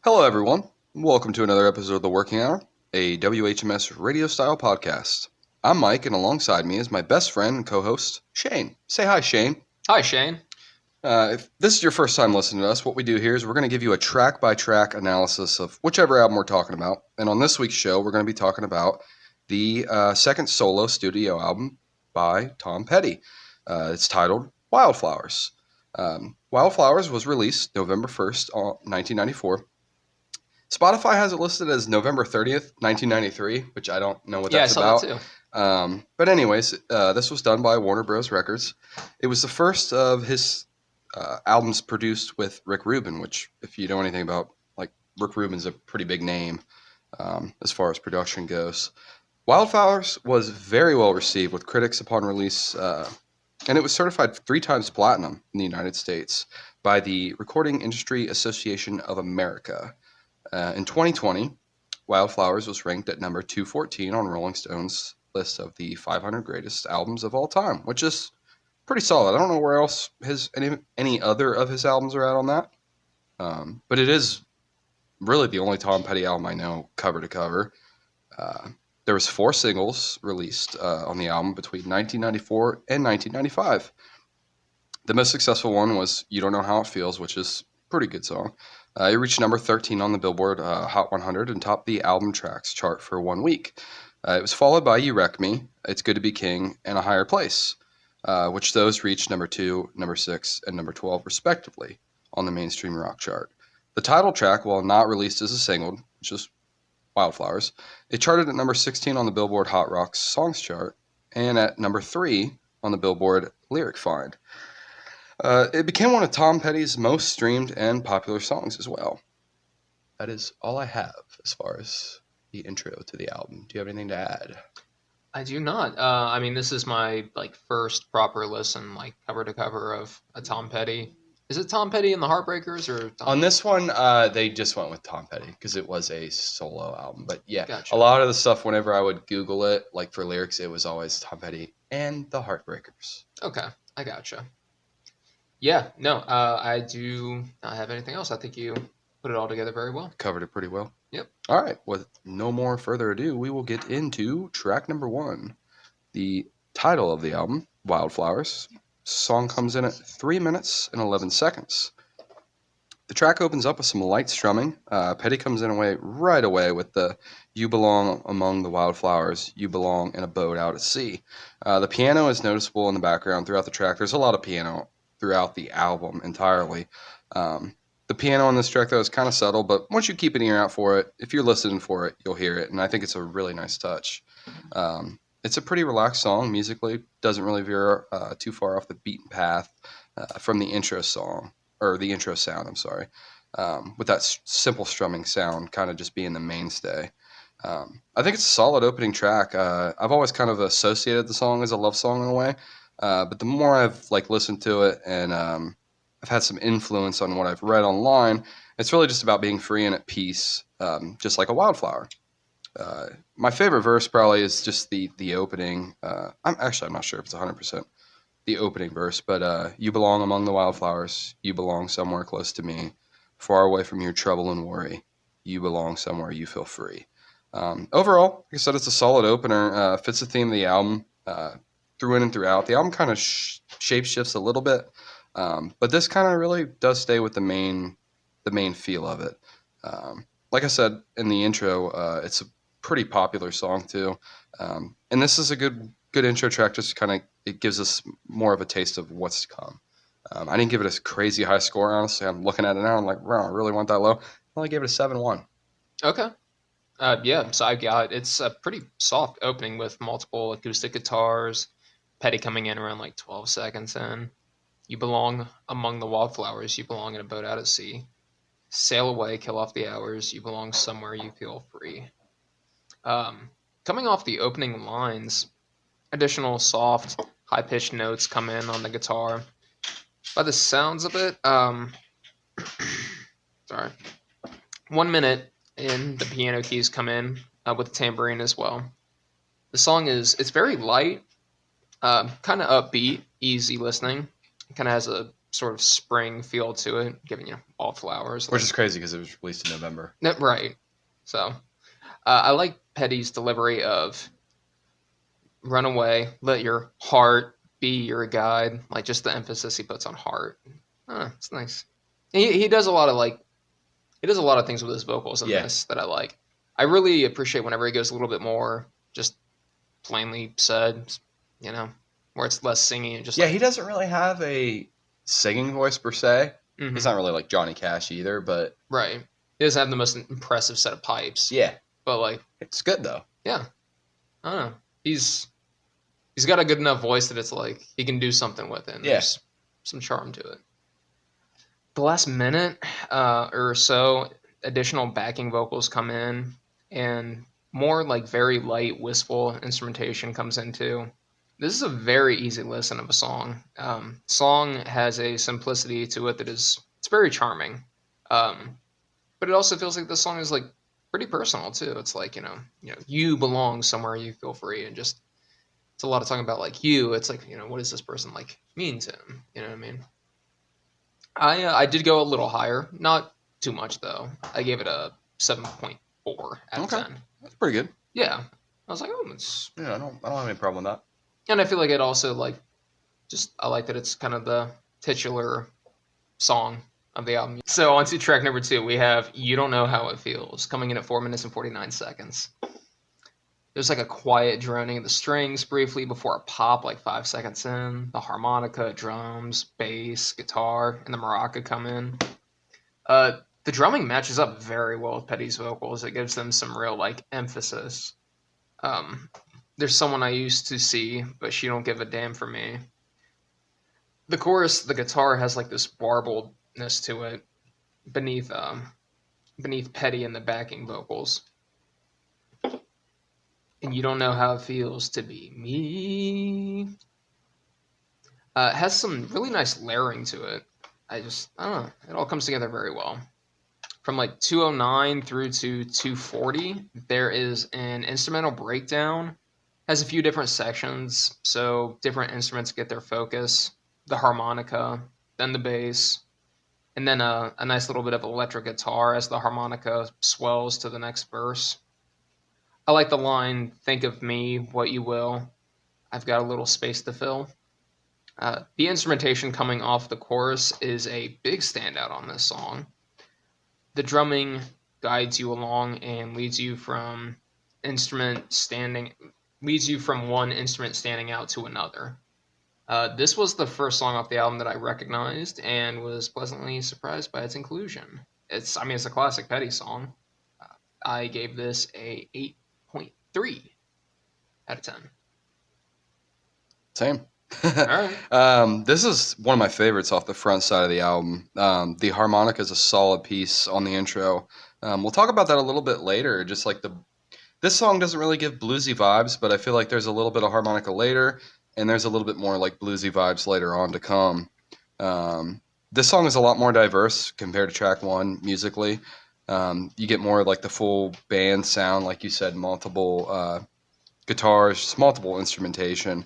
Hello, everyone. Welcome to another episode of The Working Hour, a WHMS radio-style podcast. I'm Mike, and alongside me is my best friend and co-host, Shane. Say hi, Shane. Hi, Shane. If this is your first time listening to us, what we do here is we're going to give you a track-by-track analysis of whichever album we're talking about. And on this week's show, we're going to be talking about the second solo studio album by Tom Petty. It's titled Wildflowers. Wildflowers was released November 1st, 1994. Spotify has it listed as November 30th, 1993, which I don't know what that's I saw about. that too. But anyways, this was done by Warner Bros. Records. It was the first of his albums produced with Rick Rubin, which, if you know anything about, like, Rick Rubin's a pretty big name as far as production goes. Wildflowers was very well received with critics upon release, and it was certified 3 times platinum in the United States by the Recording Industry Association of America. In 2020, Wildflowers was ranked at number 214 on Rolling Stone's list of the 500 greatest albums of all time, which is pretty solid. I don't know where else any other of his albums are at on that, but it is really the only Tom Petty album I know cover to cover. There was 4 singles released on the album between 1994 and 1995. The most successful one was "You Don't Know How It Feels," which is a pretty good song. It reached number 13 on the Billboard Hot 100 and topped the album tracks chart for 1 week. It was followed by "You Wreck Me," "It's Good to Be King," and "A Higher Place," which those reached number 2, number 6, and number 12 respectively on the mainstream rock chart. The title track, while not released as a single, which is Wildflowers, it charted at number 16 on the Billboard Hot Rock Songs chart and at number 3 on the Billboard Lyric Find. It became one of Tom Petty's most streamed and popular songs as well. That is all I have as far as the intro to the album. Do you have anything to add? I do not. This is my first proper listen, cover to cover of a Tom Petty. Is it Tom Petty and the Heartbreakers or On this one, they just went with Tom Petty because it was a solo album. But yeah, Gotcha. A lot of the stuff, whenever I would Google it, like for lyrics, it was always Tom Petty and the Heartbreakers. Okay, I gotcha. Yeah, no, I do not have anything else. I think you put it all together very well. Covered it pretty well. Yep. All right, with no more further ado, we will get into track number 1. The title of the album, Wildflowers. Song comes in at 3 minutes and 11 seconds. The track opens up with some light strumming. Petty comes in right away with the "You belong among the wildflowers, you belong in a boat out at sea." The piano is noticeable in the background throughout the track. There's a lot of piano throughout the album entirely. The piano on this track, though, is kind of subtle, but once you keep an ear out for it, if you're listening for it, you'll hear it, and I think it's a really nice touch. It's a pretty relaxed song musically, doesn't really veer too far off the beaten path from the intro song, or the intro sound, I'm sorry, with that simple strumming sound kind of just being the mainstay. I think it's a solid opening track. I've always kind of associated the song as a love song in a way, but the more I've listened to it and I've had some influence on what I've read online, it's really just about being free and at peace, just like a wildflower. My favorite verse probably is just the opening. I'm not sure if it's 100% the opening verse, but "You belong among the wildflowers. You belong somewhere close to me, far away from your trouble and worry. You belong somewhere you feel free." Overall, like I said, it's a solid opener. Fits the theme of the album through in and throughout. The album kind of shape shifts a little bit, but this kind of really does stay with the main feel of it. Like I said in the intro, it's a pretty popular song too, and this is a good intro track. Just kind of, it gives us more of a taste of what's to come. I didn't give it a crazy high score, honestly. I'm looking at it now, I'm like, wow, I really want that low. I only gave it a 7-1. Okay. So I got it's a pretty soft opening with multiple acoustic guitars. Petty coming in around 12 seconds in. You belong among the wildflowers. You belong in a boat out at sea. Sail away, kill off the hours. You belong somewhere you feel free. Coming off the opening lines, additional soft, high-pitched notes come in on the guitar. By the sounds of it, sorry, 1 minute in, the piano keys come in with the tambourine as well. The song it's very light, kind of upbeat, easy listening. It kind of has a sort of spring feel to it, giving Wildflowers. Which is crazy because it was released in November. Right. So I like Petty's delivery of "run away, let your heart be your guide." Like just the emphasis he puts on heart. It's nice. He does a lot of things with his vocals in this that I like. I really appreciate whenever he goes a little bit more just plainly said, where it's less singing and just he doesn't really have a singing voice per se. Mm-hmm. He's not really like Johnny Cash either, but right. He doesn't have the most impressive set of pipes. Yeah, but like it's good though. Yeah, I don't know. He's got a good enough voice that it's like he can do something with it. And there's some charm to it. The last minute or so, additional backing vocals come in, and more like very light, wistful instrumentation comes into. This is a very easy listen of a song. Song has a simplicity to it that it's very charming, but it also feels like the song is like pretty personal too. It's like you belong somewhere, you feel free, and just it's a lot of talking about like you. It's like what does this person like mean to him? You know what I mean? I did go a little higher, not too much though. I gave it a 7.4 out of 10. That's pretty good. Yeah, I was like, oh, it's I don't have any problem with that. And I feel like it also I like that it's kind of the titular song of the album. So on to track number 2, we have "You Don't Know How It Feels," coming in at 4 minutes and 49 seconds. There's like a quiet droning of the strings briefly before a pop like 5 seconds in. The harmonica, drums, bass, guitar, and the maraca come in. The drumming matches up very well with Petty's vocals. It gives them some real like emphasis. There's someone I used to see, but she don't give a damn for me. The chorus, the guitar has like this warbledness to it beneath Petty and the backing vocals. And you don't know how it feels to be me. It has some really nice layering to it. I don't know. It all comes together very well. From like 209 through to 240, there is an instrumental breakdown. Has a few different sections, so different instruments get their focus. The harmonica, then the bass, and then a nice little bit of electric guitar as the harmonica swells to the next verse. I like the line, "Think of me, what you will. I've got a little space to fill." The instrumentation coming off the chorus is a big standout on this song. The drumming guides you along and leads you from one instrument standing out to another. This was the first song off the album that I recognized and was pleasantly surprised by its inclusion. It's a classic Petty song. I gave this a 8.3 out of 10. Same. All right. This is one of my favorites off the front side of the album. The harmonica is a solid piece on the intro. We'll talk about that a little bit later. Just like this song doesn't really give bluesy vibes, but I feel like there's a little bit of harmonica later, and there's a little bit more like bluesy vibes later on to come. This song is a lot more diverse compared to track 1 musically. You get more like the full band sound, like you said, multiple guitars, multiple instrumentation.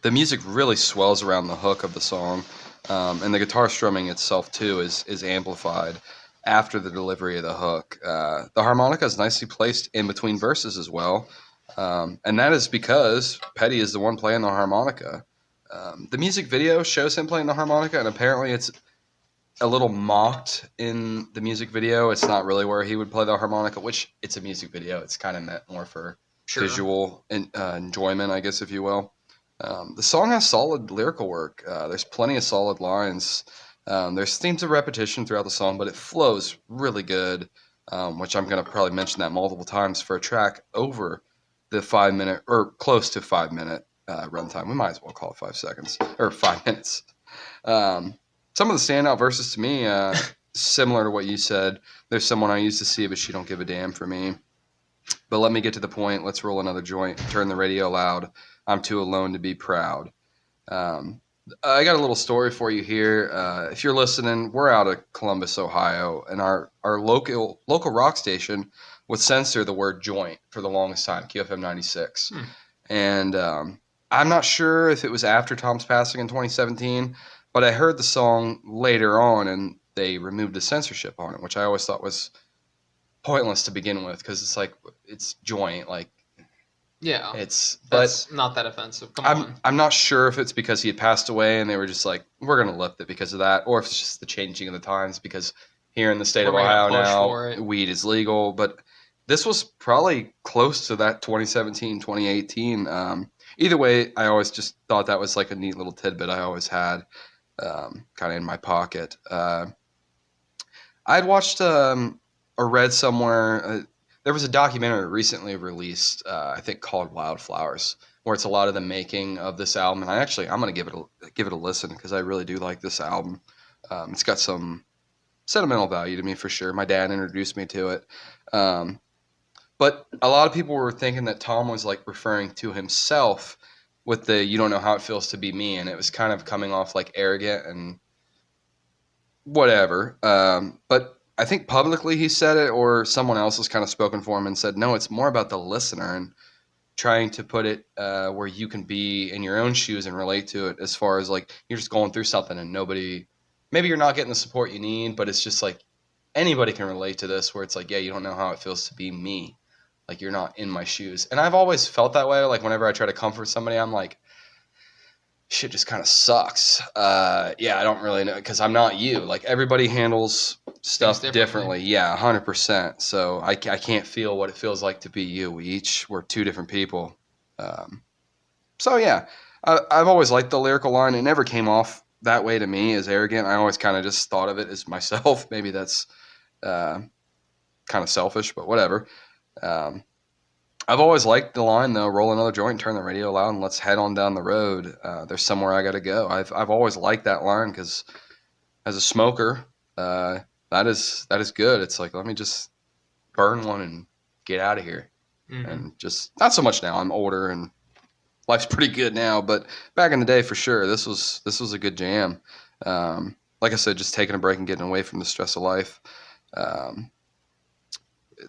The music really swells around the hook of the song, and the guitar strumming itself too is amplified after the delivery of the hook. The harmonica is nicely placed in between verses as well, and that is because Petty is the one playing the harmonica. The music video shows him playing the harmonica, and apparently it's a little mocked in the music video. It's not really where he would play the harmonica, which it's a music video. It's kind of meant more for visual enjoyment, I guess, if you will. The song has solid lyrical work. There's plenty of solid lines. There's themes of repetition throughout the song, but it flows really good, which I'm going to probably mention that multiple times for a track over the 5 minute or close to 5 minute runtime. We might as well call it 5 seconds or 5 minutes. Some of the standout verses to me, similar to what you said. There's someone I used to see, but she don't give a damn for me. But let me get to the point. Let's roll another joint. Turn the radio loud. I'm too alone to be proud. I got a little story for you here. If you're listening, we're out of Columbus, Ohio, and our local rock station would censor the word joint for the longest time, QFM 96. And I'm not sure if it was after Tom's passing in 2017, But I heard the song later on, and they removed the censorship on it, which I always thought was pointless to begin with, because it's like it's joint, like Yeah, it's. But that's not that offensive. Come I'm on. I'm not sure if it's because he had passed away and they were just like, we're gonna lift it because of that, or if it's just the changing of the times, because here in the state We're of making a Ohio push now, for it. weed is legal. But this was probably close to that 2017, 2018. Either way, I always just thought that was like a neat little tidbit I always had, kind of in my pocket. I'd watched or read somewhere. There was a documentary recently released, I think called Wildflowers, where it's a lot of the making of this album. And I'm gonna give it a listen because I really do like this album. It's got some sentimental value to me for sure. My dad introduced me to it. Um, but a lot of people were thinking that Tom was like referring to himself with the "you don't know how it feels to be me," and it was kind of coming off like arrogant and whatever. But I think publicly he said it, or someone else has kind of spoken for him and said, no, it's more about the listener and trying to put it where you can be in your own shoes and relate to it, as far as like you're just going through something and maybe you're not getting the support you need, but it's just like anybody can relate to this, where it's like, yeah, you don't know how it feels to be me. Like you're not in my shoes. And I've always felt that way. Like whenever I try to comfort somebody, I'm like, shit just kind of sucks. Yeah, I don't really know because I'm not you. Like everybody handles Things stuff differently. differently. Yeah, 100%. So I can't feel what it feels like to be you. We're two different people. Um, so yeah, I've always liked the lyrical line. It never came off that way to me as arrogant. I always kind of just thought of it as myself. Maybe that's uh, kind of selfish, but whatever. Um, I've always liked the line though. Roll another joint, turn the radio loud, and let's head on down the road. There's somewhere I got to go. I've always liked that line because as a smoker, that is good. It's like let me just burn one and get out of here, Hmm. and just not so much now. I'm older and life's pretty good now, but back in the day for sure, this was a good jam. Like I said, just taking a break and getting away from the stress of life. Um,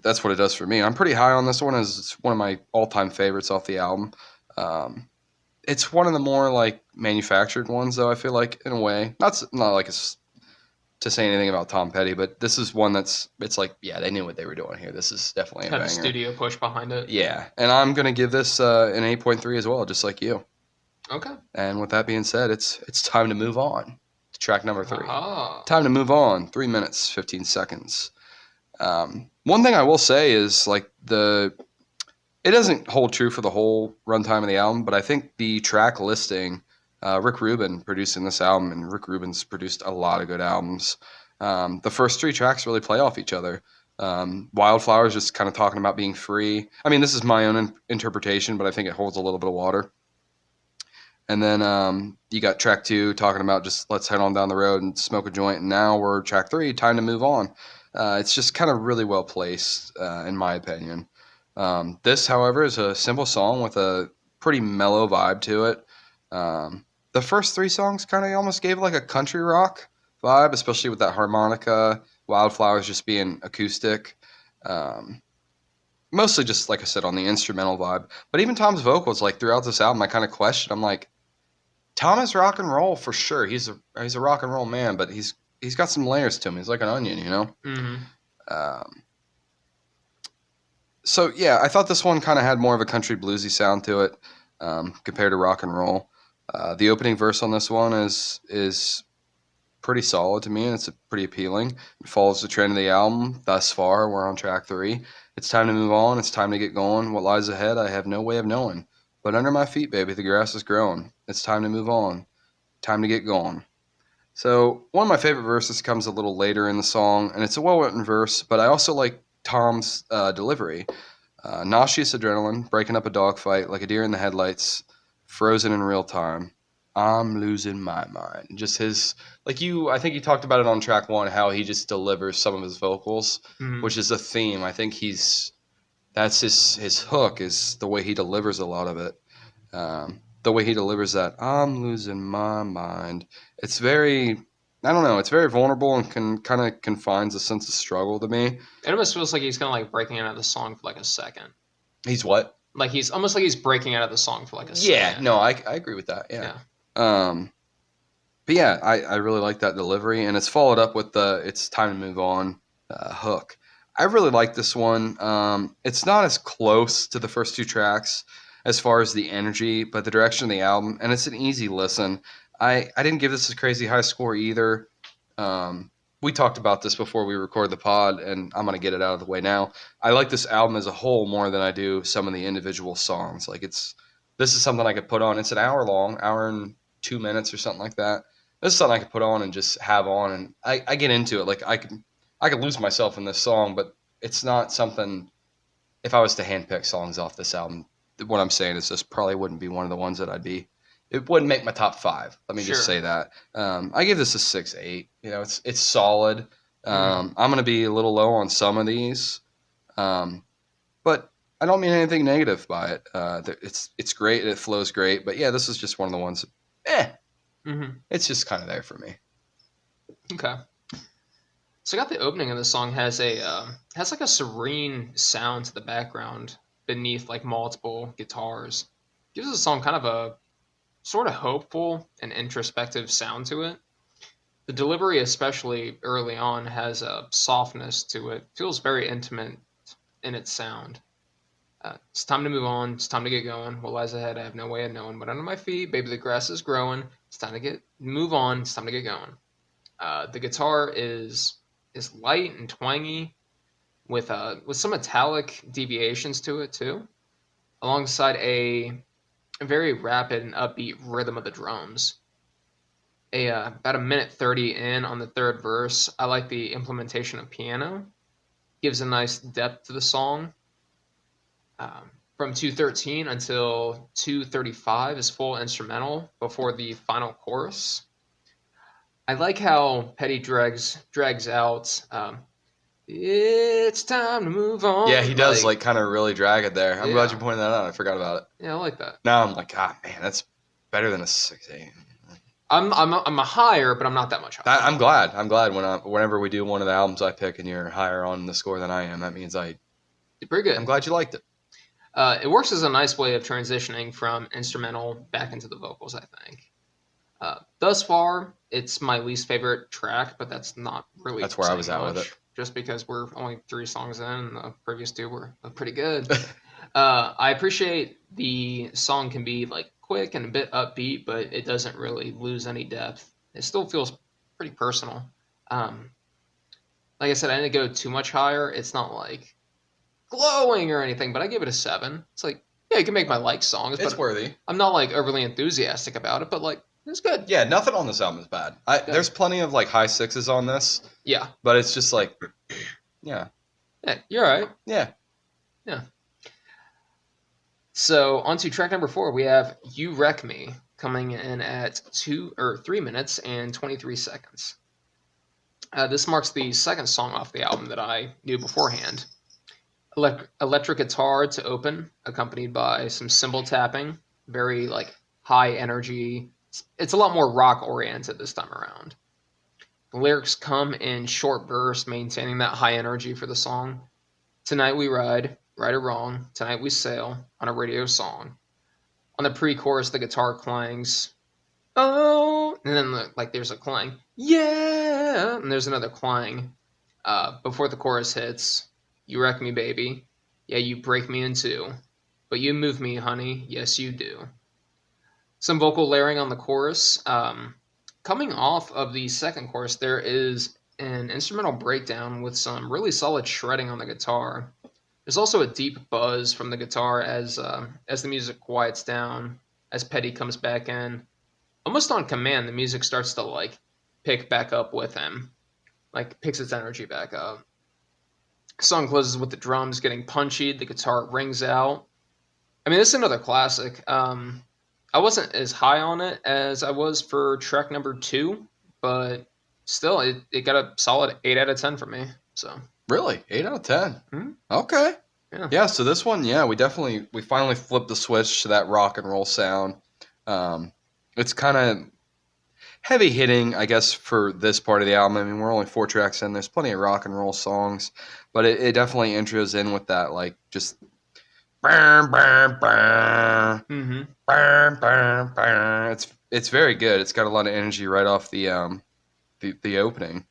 that's what it does for me. I'm pretty high on this one. It's one of my all-time favorites off the album. Um, it's one of the more like manufactured ones, though. I feel like in a way, not like it's to say anything about Tom Petty, but this is one it's like yeah, they knew what they were doing here. This is definitely a Had the banger. studio push behind it. Yeah, and I'm gonna give this an 8.3 as well, just like you. Okay. And with that being said, it's time to move on to track number 3. Aha. Time to move on. 3 minutes 15 seconds. One thing I will say is like it doesn't hold true for the whole runtime of the album, but I think the track listing, Rick Rubin producing this album, and Rick Rubin's produced a lot of good albums. The first 3 tracks really play off each other. Wildflowers just kind of talking about being free. I mean, this is my own interpretation, but I think it holds a little bit of water. And then you got track 2 talking about just let's head on down the road and smoke a joint. And now we're track 3, time to move on. It's just kind of really well placed, in my opinion. This, however, is a simple song with a pretty mellow vibe to it. The first 3 songs kind of almost gave like a country rock vibe, especially with that harmonica, Wildflowers just being acoustic. Um, Mostly just, like I said, on the instrumental vibe. But even Tom's vocals, like throughout this album, I kind of question. I'm like, Tom is rock and roll for sure. He's a rock and roll man, but he's got some layers to him. He's like an onion, you know. Hmm. Um, so yeah, I thought this one kind of had more of a country bluesy sound to it, compared to rock and roll. The opening verse on this one is pretty solid to me, and it's pretty appealing. It follows the trend of the album thus far. We're on track 3. It's time to move on. It's time to get going. What lies ahead, I have no way of knowing. But under my feet, baby, the grass is growing. It's time to move on. Time to get going. So one of my favorite verses comes a little later in the song, and it's a well-written verse, but I also like Tom's delivery. Nauseous adrenaline, breaking up a dogfight like a deer in the headlights, frozen in real time. I'm losing my mind. Just his, I think you talked about it on track 1, how he just delivers some of his vocals, Hmm. which is a theme. I think that's his hook is the way he delivers a lot of it. The way he delivers that, I'm losing my mind. It's very, I don't know, it's very vulnerable and can kind of confines a sense of struggle to me. It almost feels like he's kind of like breaking out of the song for like a second. He's what? Like he's almost like he's breaking out of the song for like a Yeah, second. no, I agree with that. Yeah. Yeah. Um, But yeah, I really like that delivery, and it's followed up with the "It's Time to Move On" hook. I really like this one. It's not as close to the first two tracks as far as the energy, but the direction of the album, and it's an easy listen. I didn't give this a crazy high score either. Um, we talked about this before we recorded the pod, and I'm gonna get it out of the way now. I like this album as a whole more than I do some of the individual songs. Like this is something I could put on. It's an hour long, hour and 2 minutes or something like that. This is something I could put on and just have on, and I get into it. Like I could lose myself in this song, but it's not something. If I was to handpick songs off this album, what I'm saying is this probably wouldn't be one of the ones that I'd be. It wouldn't make my top five. Let me just Sure. say that. I give this a 6.8. You know, it's solid. Mhm. I'm gonna be a little low on some of these, um, but I don't mean anything negative by it. It's great. It flows great. But yeah, this is just one of the ones. Mhm. It's just kind of there for me. Okay. So I got the opening of the song has like a serene sound to the background beneath like multiple guitars. Gives the song kind of a sort of hopeful and introspective sound to it. The delivery, especially early on, has a softness to it. Feels very intimate in its sound. It's time to move on. It's time to get going. What lies ahead, I have no way of knowing. But under my feet, baby, the grass is growing. It's time to move on. It's time to get going. The guitar is light and twangy with some metallic deviations to it too, alongside a very rapid and upbeat rhythm of the drums. About a minute 30 in on the third verse, I like the implementation of piano. Gives a nice depth to the song. From 2:13 until 2:35 is full instrumental before the final chorus. I like how Petty drags out. It's time to move Yeah, on. he does like kind of really drag it there. I'm glad you Yeah, pointed that out. I forgot about it. yeah, I like that. Now I'm like, ah, man, that's better than a 6.8. I'm a higher, but I'm not that much higher. I'm glad. I'm glad whenever we do one of the albums I pick and you're higher on the score than I am, that means Pretty I'm good. glad you liked it. It works as a nice way of transitioning from instrumental back into the vocals, I think. Thus far, it's my least favorite track, but that's not really That's where I was saying at with it. much, just because we're only 3 songs in, and the previous two were pretty good. I appreciate the song can be like quick and a bit upbeat, but it doesn't really lose any depth. It still feels pretty personal. Um, like I said, I didn't go too much higher. It's not like glowing or anything, but I give it a 7. It's like, yeah, you can make my like songs, It's but worthy. I'm not like overly enthusiastic about it. But like, it's good. Yeah, nothing on this album is bad. There's plenty of like high sixes on this, Yeah, but it's just like, yeah, yeah, you're right. yeah. Yeah. So on to track number 4, we have "You Wreck Me" coming in at 3 minutes and 23 seconds. This marks the second song off the album that I knew beforehand. Electric guitar to open, accompanied by some cymbal tapping. Very like high energy. It's a lot more rock oriented this time around. The lyrics come in short bursts, maintaining that high energy for the song. Tonight we ride, right or wrong. Tonight we sail on a radio song. On the pre-chorus, the guitar clangs, oh, and then there's a clang, yeah, and there's another clang before the chorus hits. You wreck me, baby. Yeah, you break me in two. But you move me, honey. Yes, you do. Some vocal layering on the chorus. Coming off of the second chorus, there is an instrumental breakdown with some really solid shredding on the guitar. There's also a deep buzz from the guitar as the music quiets down, as Petty comes back in. Almost on command, the music starts to like pick back up with him, like picks its energy back up. Song closes with the drums getting punchy, the guitar rings out. I mean, this is another classic. I wasn't as high on it as I was for track number 2, but still, it got a solid 8 out of 10 for me. So, Really, 8 out of 10. Mhm. Okay. Yeah. Yeah. So this one, yeah, we finally flipped the switch to that rock and roll sound. It's kind of heavy hitting, I guess, for this part of the album. I mean, we're only 4 tracks in. There's plenty of rock and roll songs, but it definitely intros in with that, like, just burn, burn, burn, Mm-hmm. burn, burn, burn. it's very good. It's got a lot of energy right off the opening.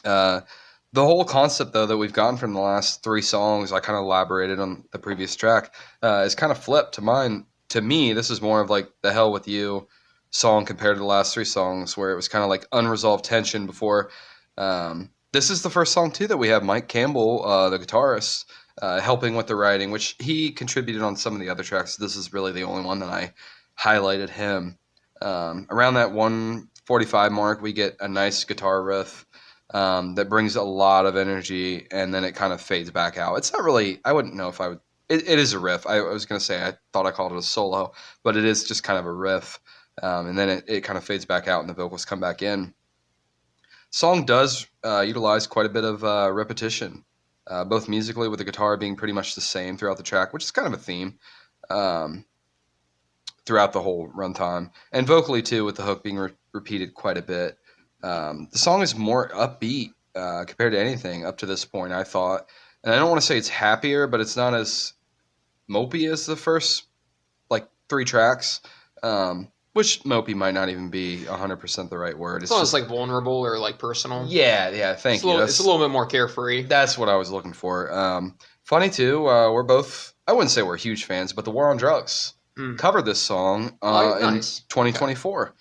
Uh, the whole concept, though, that we've gotten from the last three songs, I kind of elaborated on the previous track, is kind of flipped to mine. To me, this is more of like the Hell With You song compared to the last three songs, where it was kind of like unresolved tension before. This is the first song, too, that we have Mike Campbell, the guitarist, helping with the writing, which he contributed on some of the other tracks. This is really the only one that I highlighted him. Around that 145 mark, we get a nice guitar riff that brings a lot of energy, and then it kind of fades back out. It's not really, I wouldn't know if I would, it is a riff. I was going to say, I thought I called it a solo, but it is just kind of a riff. And then it kind of fades back out and the vocals come back in. Song does utilize quite a bit of repetition, both musically with the guitar being pretty much the same throughout the track, which is kind of a theme throughout the whole runtime, and vocally too, with the hook being repeated quite a bit. The song is more upbeat compared to anything up to this point, I thought. And I don't want to say it's happier, but it's not as mopey as the first like three tracks. Which mopey might not even be 100% the right word. It's almost like vulnerable or like personal. Yeah, thank you. It's a little bit more carefree. That's what I was looking for. Funny too, we're both, I wouldn't say we're huge fans, but the War on Drugs covered this song nice. in 2024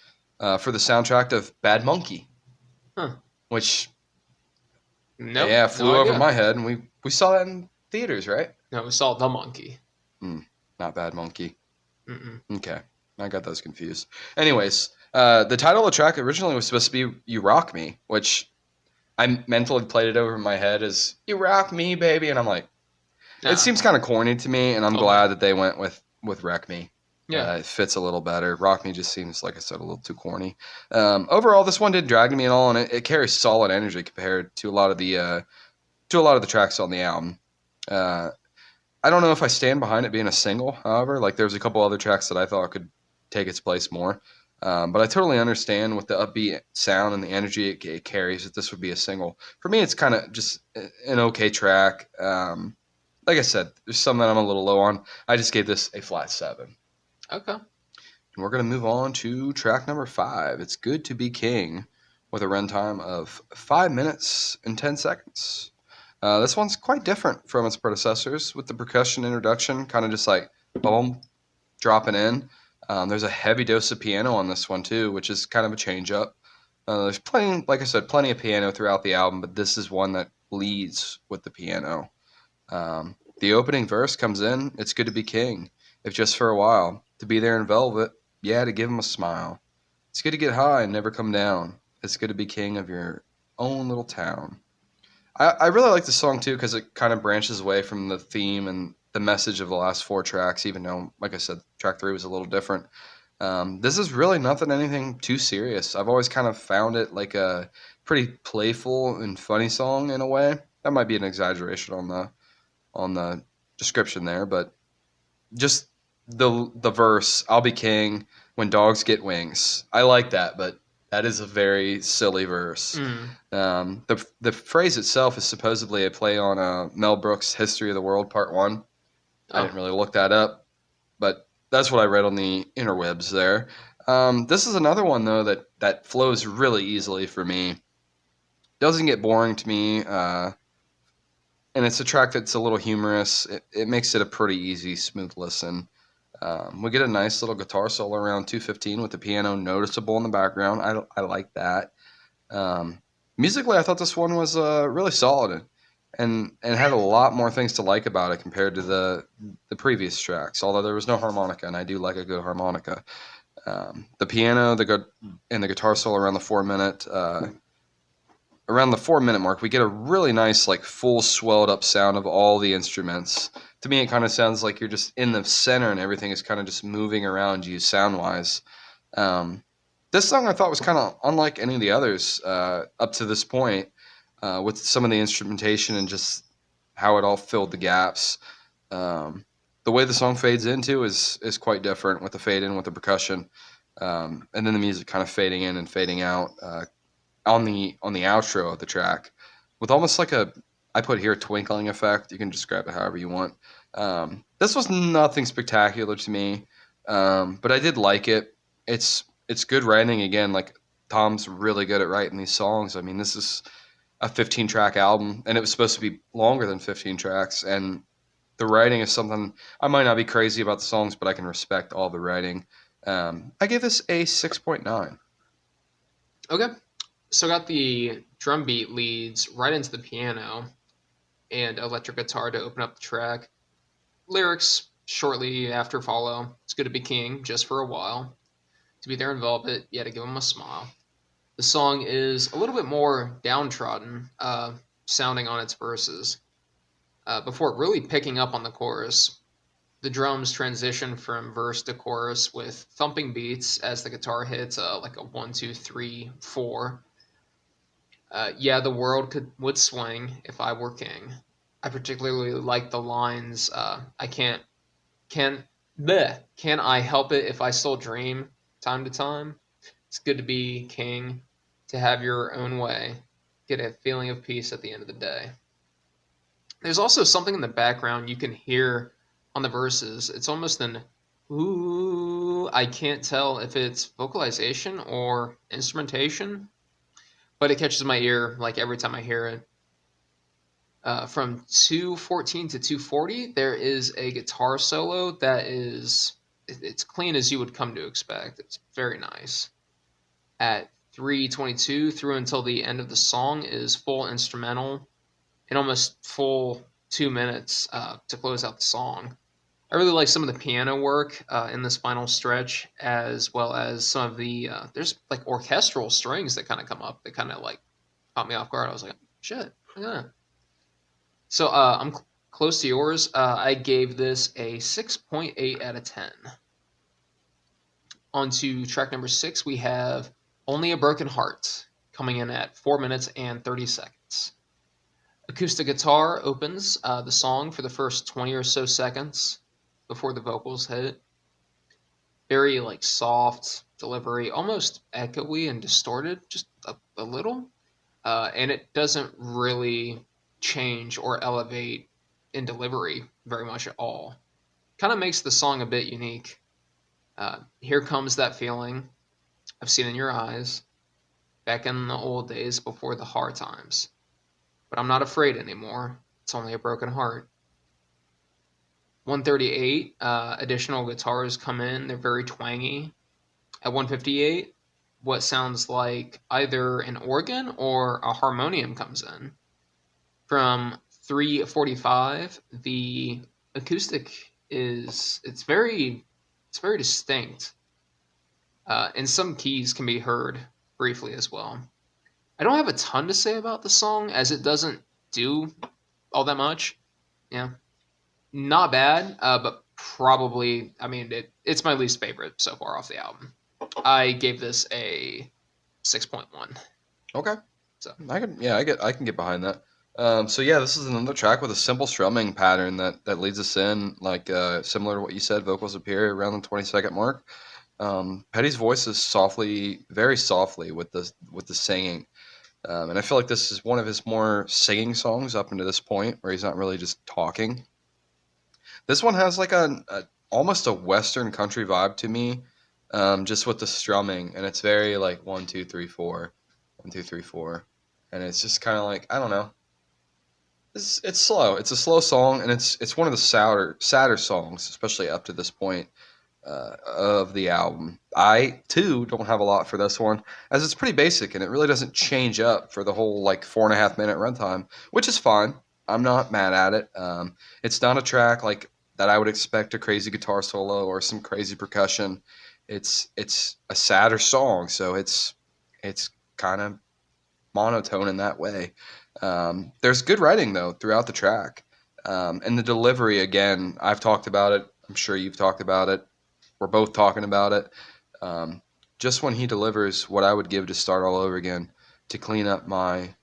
for the soundtrack of Bad Monkey, which flew over my head, and we saw that in theaters, right? No, we saw The Monkey. Not Bad Monkey. Okay. I got those confused. Anyways, the title of the track originally was supposed to be You Rock Me, which I mentally played it over in my head as You Rock Me, Baby. And I'm like, it seems kind of corny to me, and I'm glad that they went with Wreck Me. Yeah. It fits a little better. Rock Me just seems, like I said, a little too corny. Overall, this one didn't drag me at all, and it carries solid energy compared to a lot of the tracks on the album. I don't know if I stand behind it being a single, however. Like, there's a couple other tracks that I thought could take its place more. But I totally understand with the upbeat sound and the energy it carries that this would be a single. For me, it's kind of just an okay track. Like I said, there's some that I'm a little low on. I just gave this a flat 7. Okay. And we're going to move on to track number 5. It's Good to Be King with a runtime of 5 minutes and 10 seconds. This one's quite different from its predecessors with the percussion introduction, kind of just like boom, dropping in. There's a heavy dose of piano on this one too, which is kind of a change up. There's plenty, like I said, plenty of piano throughout the album, but this is one that leads with the piano. The opening verse comes in, it's good to be king, if just for a while. To be there in velvet, yeah, to give him a smile. It's good to get high and never come down. It's good to be king of your own little town. I really like the song too because it kind of branches away from the theme and the message of the last 4 tracks, even though, like I said, track 3 was a little different. This is really anything too serious. I've always kind of found it like a pretty playful and funny song in a way. That might be an exaggeration on the description there, but just the verse, I'll be king when dogs get wings. I like that, but that is a very silly verse. The phrase itself is supposedly a play on Mel Brooks' History of the World Part 1. I didn't really look that up, but that's what I read on the interwebs there. This is another one, though, that flows really easily for me. Doesn't get boring to me, and it's a track that's a little humorous. It makes it a pretty easy, smooth listen. We get a nice little guitar solo around 2:15 with the piano noticeable in the background. I like that. Musically, I thought this one was really solid and had a lot more things to like about it compared to the previous tracks, although there was no harmonica, and I do like a good harmonica. The piano and the guitar solo around the 4-minute mark, we get a really nice, like, full swelled up sound of all the instruments. To me, it kind of sounds like you're just in the center and everything is kind of just moving around you sound-wise. This song I thought was kind of unlike any of the others up to this point with some of the instrumentation and just how it all filled the gaps. The way the song fades into is quite different with the fade in with the percussion, and then the music kind of fading in and fading out on the outro of the track with almost like I put here a twinkling effect. You can describe it however you want. This was nothing spectacular to me, but I did like it. It's it's good writing again. Like Tom's really good at writing these songs. I mean, this is a 15-track album, and it was supposed to be longer than 15 tracks. And the writing is something I might not be crazy about the songs, but I can respect all the writing. I gave this a 6.9. Okay. So I got the drum beat leads right into the piano and electric guitar to open up the track. Lyrics shortly after follow. It's good to be king just for a while. To be there in velvet, yeah, to give him a smile. The song is a little bit more downtrodden, sounding on its verses, before really picking up on the chorus. The drums transition from verse to chorus with thumping beats as the guitar hits like a 1, 2, 3, 4. Yeah, the world would swing if I were king. I particularly like the lines. I can't can bleh, can I help it if I still dream time to time? It's good to be king, to have your own way, get a feeling of peace at the end of the day. There's also something in the background you can hear on the verses. It's almost an ooh. I can't tell if it's vocalization or instrumentation, but it catches my ear like every time I hear it. From 214 to 240, there is a guitar solo that is it's clean as you would come to expect. It's very nice. At 322 through until the end of the song is full instrumental and almost full 2 minutes to close out the song. I really like some of the piano work in this final stretch, as well as some of the there's like orchestral strings that kind of come up that kind of like caught me off guard. I was like, shit, yeah. So I'm close to yours. I gave this a 6.8 out of 10. On to track number 6, we have Only a Broken Heart, coming in at 4 minutes and 30 seconds. Acoustic guitar opens the song for the first 20 or so seconds before the vocals hit. Very like soft delivery, almost echoey and distorted, just a little. And it doesn't really change or elevate in delivery very much at all. Kind of makes the song a bit unique. Here comes that feeling I've seen in your eyes, back in the old days before the hard times. But I'm not afraid anymore. It's only a broken heart. 138, additional guitars come in. They're very twangy. At 158, what sounds like either an organ or a harmonium comes in. From 345, the acoustic is it's very distinct. And some keys can be heard briefly as well. I don't have a ton to say about the song as it doesn't do all that much. Yeah, not bad, but probably I mean it's my least favorite so far off the album. I gave this a 6.1. Okay. So I can get behind that. So yeah, this is another track with a simple strumming pattern that leads us in, like similar to what you said. Vocals appear around the 20-second mark. Petty's voice is very softly with the singing, and I feel like this is one of his more singing songs up until this point, where he's not really just talking. This one has like a almost a Western country vibe to me, just with the strumming, and it's very like 1, 2, 3, 4, 1, 2, 3, 4, and it's just kind of like I don't know. It's slow. It's a slow song, and it's one of the sadder songs, especially up to this point of the album. I too don't have a lot for this one, as it's pretty basic, and it really doesn't change up for the whole like 4.5 minute runtime, which is fine. I'm not mad at it. It's not a track like that I would expect a crazy guitar solo or some crazy percussion. It's a sadder song, so it's kind of monotone in that way. There's good writing though throughout the track, and the delivery again. I've talked about it. I'm sure you've talked about it. We're both talking about it. Um, just when he delivers what I would give to start all over again, to clean up my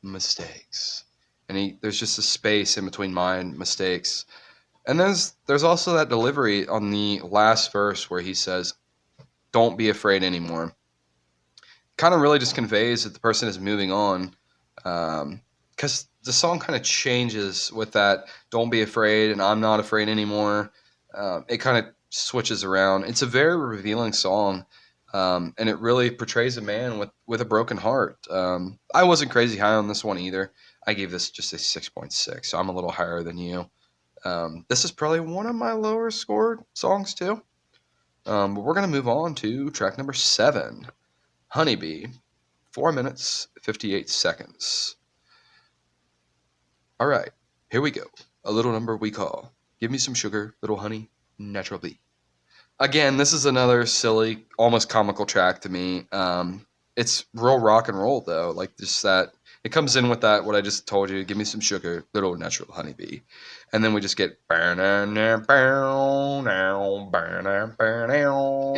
mistakes, and there's just a space in between my mistakes. And there's also that delivery on the last verse where he says, "Don't be afraid anymore." Kind of really just conveys that the person is moving on, because the song kind of changes with that "Don't be afraid" and "I'm not afraid anymore." It kind of switches around. It's a very revealing song. And it really portrays a man with a broken heart. I wasn't crazy high on this one either. I gave this just a 6.6, so I'm a little higher than you. This is probably one of my lower scored songs too. But we're going to move on to track number 7, Honeybee, 4 minutes, 58 seconds. All right, here we go. A little number we call Give Me Some Sugar, Little Honey, Natural Bee. Again, this is another silly, almost comical track to me. It's real rock and roll though, like just that. It comes in with that what I just told you. Give me some sugar, little natural honeybee, and then we just get. It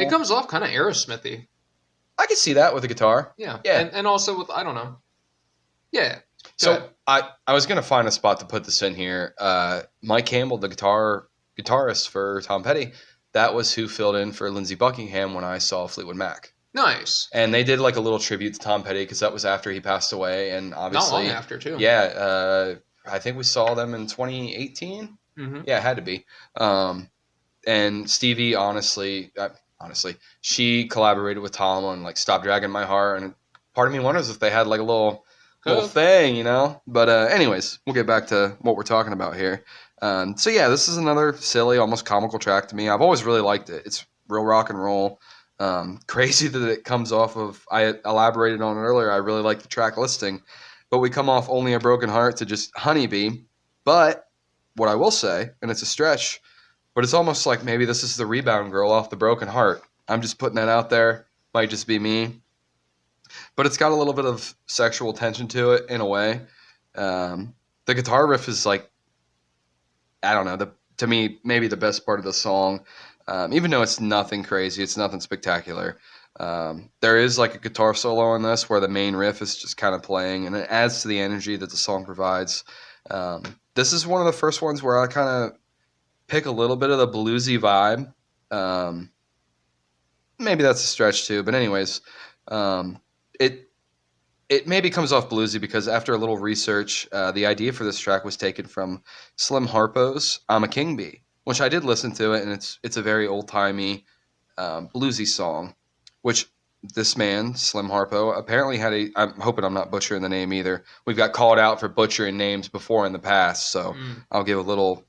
comes off kind of Aerosmithy. I can see that with the guitar. Yeah. Yeah. And also with, I don't know. Yeah. So I was gonna find a spot to put this in here. Mike Campbell, the guitarist for Tom Petty, that was who filled in for Lindsey Buckingham when I saw Fleetwood Mac. Nice. And they did like a little tribute to Tom Petty because that was after he passed away, and obviously not long after too. Yeah, I think we saw them in 2018. Mm-hmm. Yeah, it had to be. And Stevie, honestly, she collaborated with Tom on like "Stop Dragging My Heart," and part of me wonders if they had like a little thing, you know. But anyways, we'll get back to what we're talking about here. So yeah, this is another silly, almost comical track to me. I've always really liked it. It's real rock and roll. Crazy that it comes off of. I elaborated on it earlier. I really like the track listing, but we come off Only a Broken Heart to just Honeybee. But what I will say, and it's a stretch, but it's almost like maybe this is the rebound girl off the Broken Heart. I'm just putting that out there. Might just be me. But it's got a little bit of sexual tension to it in a way. The guitar riff is like, I don't know, to me, maybe the best part of the song. Even though it's nothing crazy, it's nothing spectacular. There is like a guitar solo in this where the main riff is just kind of playing, and it adds to the energy that the song provides. This is one of the first ones where I kind of pick a little bit of the bluesy vibe. Maybe that's a stretch too, but anyways, it maybe comes off bluesy because after a little research, the idea for this track was taken from Slim Harpo's "I'm a King Bee," which I did listen to it, and it's a very old timey bluesy song, which this man Slim Harpo apparently had a. I'm hoping I'm not butchering the name either. We've got called out for butchering names before in the past, so I'll give a little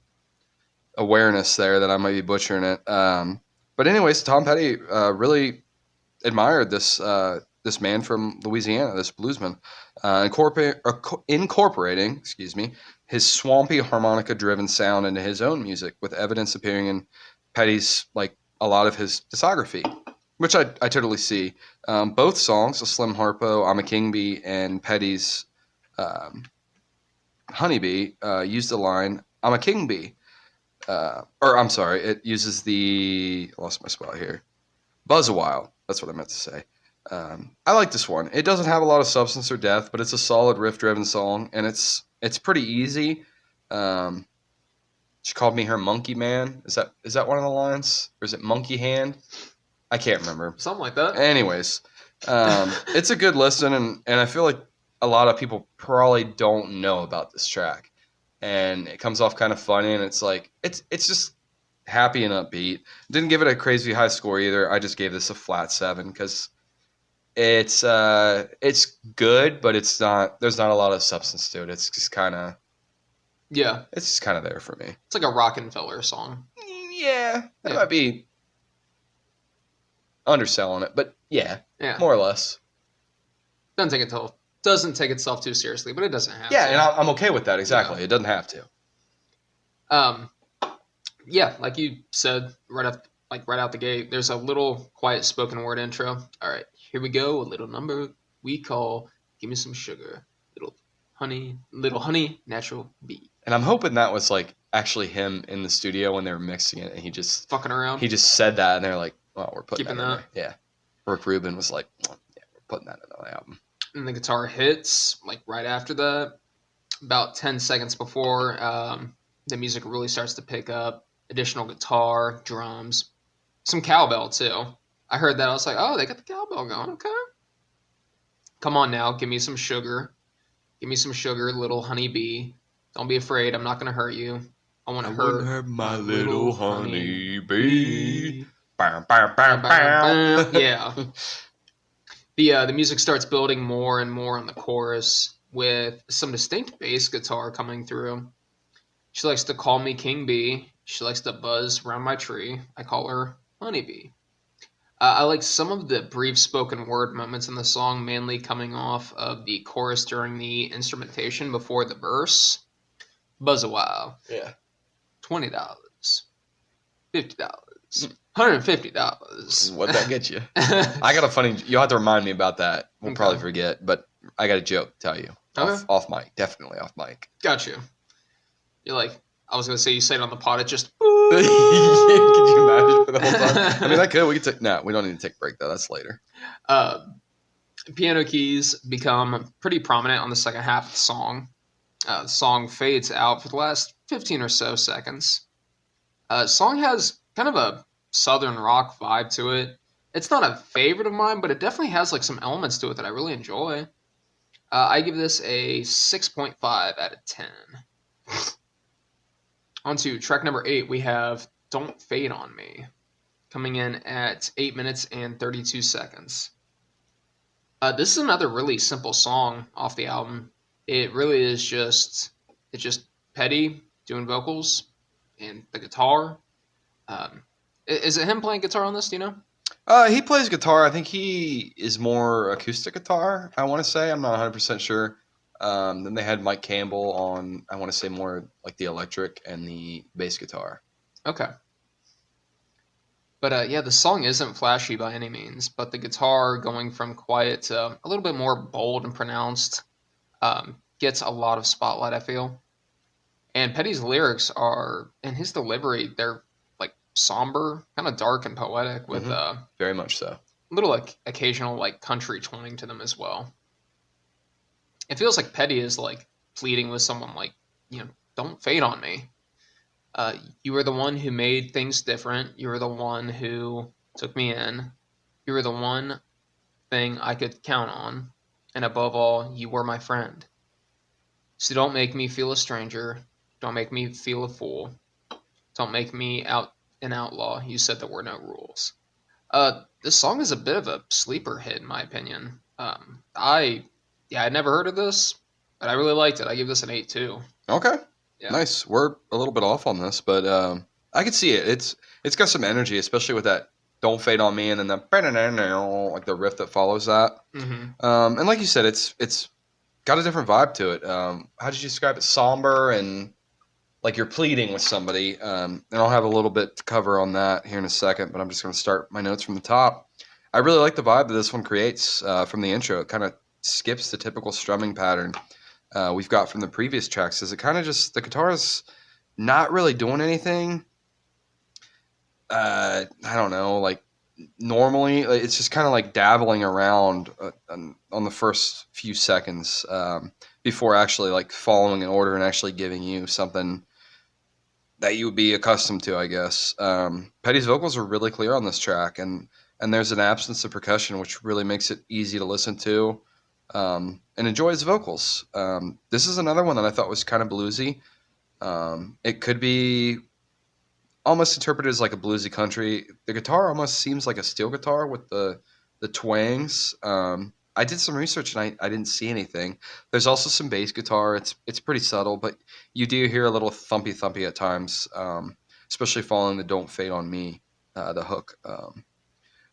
awareness there that I might be butchering it. But anyways, Tom Petty really admired this man from Louisiana, this bluesman, incorporating, his swampy harmonica-driven sound into his own music, with evidence appearing in Petty's like a lot of his discography, which I totally see. Both songs, the Slim Harpo, "I'm a King Bee," and Petty's "Honeybee," use the line "I'm a King Bee," or I'm sorry, it uses I lost my spot here. Buzz a While. That's what I meant to say. I like this one. It doesn't have a lot of substance or depth, but it's a solid riff-driven song, and it's pretty easy. She called me her monkey man. Is that one of the lines, or is it monkey hand? I can't remember. Something like that. Anyways, it's a good listen, and I feel like a lot of people probably don't know about this track, and it comes off kind of funny, and it's like it's just happy and upbeat. Didn't give it a crazy high score either. I just gave this a flat 7 because it's good, but it's not. There's not a lot of substance to it. It's just kind of It's just kind of there for me. It's like a Rockefeller song. Yeah, that might be underselling it, but yeah, more or less. Doesn't take itself too seriously, but it doesn't have to. Yeah, and I'm okay with that. Exactly, it doesn't have to. Yeah, like you said, right out the gate, there's a little quiet spoken word intro. All right, here we go. A little number we call "Give Me Some Sugar, Little Honey, Natural Bee." And I'm hoping that was like actually him in the studio when they were mixing it, and he just fucking around. He just said that, and they're like, "Well, we're putting that in there." Yeah, Rick Rubin was like, "Yeah, we're putting that in the album." And the guitar hits like right after that, about 10 seconds before the music really starts to pick up. Additional guitar, drums, some cowbell too. I heard that. I was like, oh, they got the cowbell going. Okay. Come on now. Give me some sugar. Give me some sugar, little honeybee. Don't be afraid. I'm not going to hurt you. I want to hurt my little honeybee. Yeah. The music starts building more and more on the chorus with some distinct bass guitar coming through. She likes to call me King Bee. She likes to buzz around my tree. I call her Honeybee. I like some of the brief spoken word moments in the song, mainly coming off of the chorus during the instrumentation before the verse. Buzz a wow. Yeah. $20, $50, $150. What'd that get you? I got a funny. You'll have to remind me about that. We'll probably forget, but I got a joke to tell you. Okay. Off mic, definitely off mic. Got you. You're like, I was gonna say you say it on the pod. It just. Could you imagine for the whole time? I mean, I could. We could take. No, we don't need to take a break though. That's later. Piano keys become pretty prominent on the second half of the song. The song fades out for the last 15 or so seconds. The song has kind of a southern rock vibe to it. It's not a favorite of mine, but it definitely has like some elements to it that I really enjoy. I give this a 6.5 out of 10. On to track number 8, we have Don't Fade on Me, coming in at 8 minutes and 32 seconds. This is another really simple song off the album. It really is just Petty doing vocals and the guitar. Is it him playing guitar on this? Do you know? He plays guitar. I think he is more acoustic guitar. I want to say. I'm not 100% sure. Then they had Mike Campbell on. I want to say more like the electric and the bass guitar. Okay. But yeah, the song isn't flashy by any means, but the guitar going from quiet to a little bit more bold and pronounced gets a lot of spotlight, I feel. And Petty's lyrics are, and his delivery, they're like somber, kind of dark and poetic with very much so. A little like occasional like country twang to them as well. It feels like Petty is like pleading with someone like, don't fade on me. You were the one who made things different. You were the one who took me in. You were the one thing I could count on. And above all, you were my friend. So don't make me feel a stranger. Don't make me feel a fool. Don't make me out an outlaw. You said there were no rules. This song is a bit of a sleeper hit, in my opinion. I'd never heard of this, but I really liked it. I give this an 8 too. Okay. Yeah. Nice. We're a little bit off on this, but I can see it. It's got some energy, especially with that "Don't Fade on Me" and then the like the riff that follows that. Mm-hmm. And like you said, it's got a different vibe to it. How did you describe it? Somber and like you're pleading with somebody. And I'll have a little bit to cover on that here in a second, but I'm just going to start my notes from the top. I really like the vibe that this one creates from the intro. It kind of skips the typical strumming pattern we've got from the previous tracks. Is it kind of just the guitar is not really doing anything? I don't know. Like normally, it's just kind of like dabbling around on the first few seconds before actually like following an order and actually giving you something that you would be accustomed to, I guess. Petty's vocals are really clear on this track, and there's an absence of percussion, which really makes it easy to listen to and enjoy his vocals. This is another one that I thought was kind of bluesy. It could be almost interpreted as like a bluesy country. The guitar almost seems like a steel guitar with the twangs. I did some research and I didn't see anything. There's also some bass guitar. It's pretty subtle, but you do hear a little thumpy at times, especially following the "Don't Fade on Me," the hook.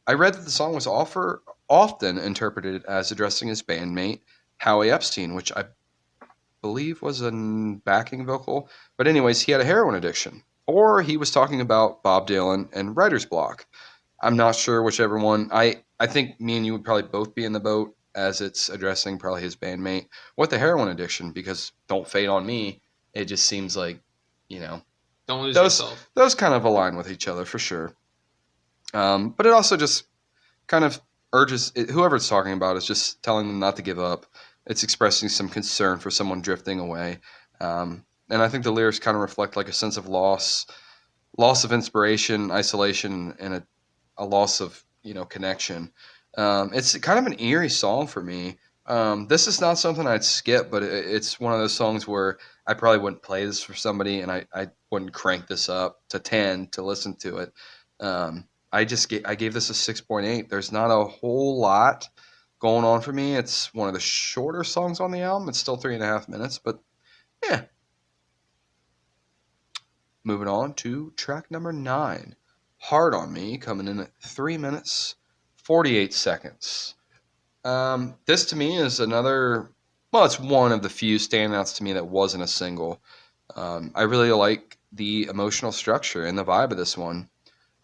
I read that the song was often interpreted as addressing his bandmate Howie Epstein, which I believe was a backing vocal. But anyways, he had a heroin addiction, or he was talking about Bob Dylan and writer's block. I'm not sure whichever one. I think me and you would probably both be in the boat as it's addressing probably his bandmate with the heroin addiction, because "Don't Fade on Me," it just seems like, don't lose yourself. Those kind of align with each other for sure. But it also just kind of urges whoever it's talking about is just telling them not to give up. It's expressing some concern for someone drifting away. And I think the lyrics kind of reflect like a sense of loss of inspiration, isolation, and a loss of connection. It's kind of an eerie song for me. This is not something I'd skip, but it's one of those songs where I probably wouldn't play this for somebody, and I wouldn't crank this up to 10 to listen to it. I gave this a 6.8. There's not a whole lot going on for me. It's one of the shorter songs on the album. It's still 3.5 minutes, but yeah. Moving on to track number 9, Hard on Me, coming in at 3 minutes 48 seconds. This to me is another. Well, it's one of the few standouts to me that wasn't a single. I really like the emotional structure and the vibe of this one.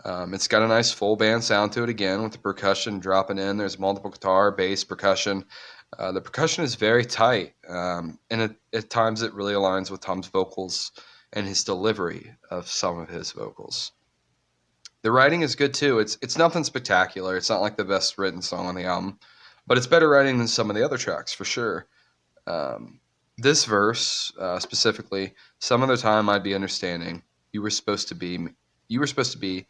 It's got a nice full band sound to it again with the percussion dropping in. There's multiple guitar, bass, percussion. The percussion is very tight, and at times it really aligns with Tom's vocals and his delivery of some of his vocals. The writing is good too. It's nothing spectacular. It's not like the best written song on the album, but it's better writing than some of the other tracks for sure. This verse specifically, some other time I'd be understanding. You were supposed to be the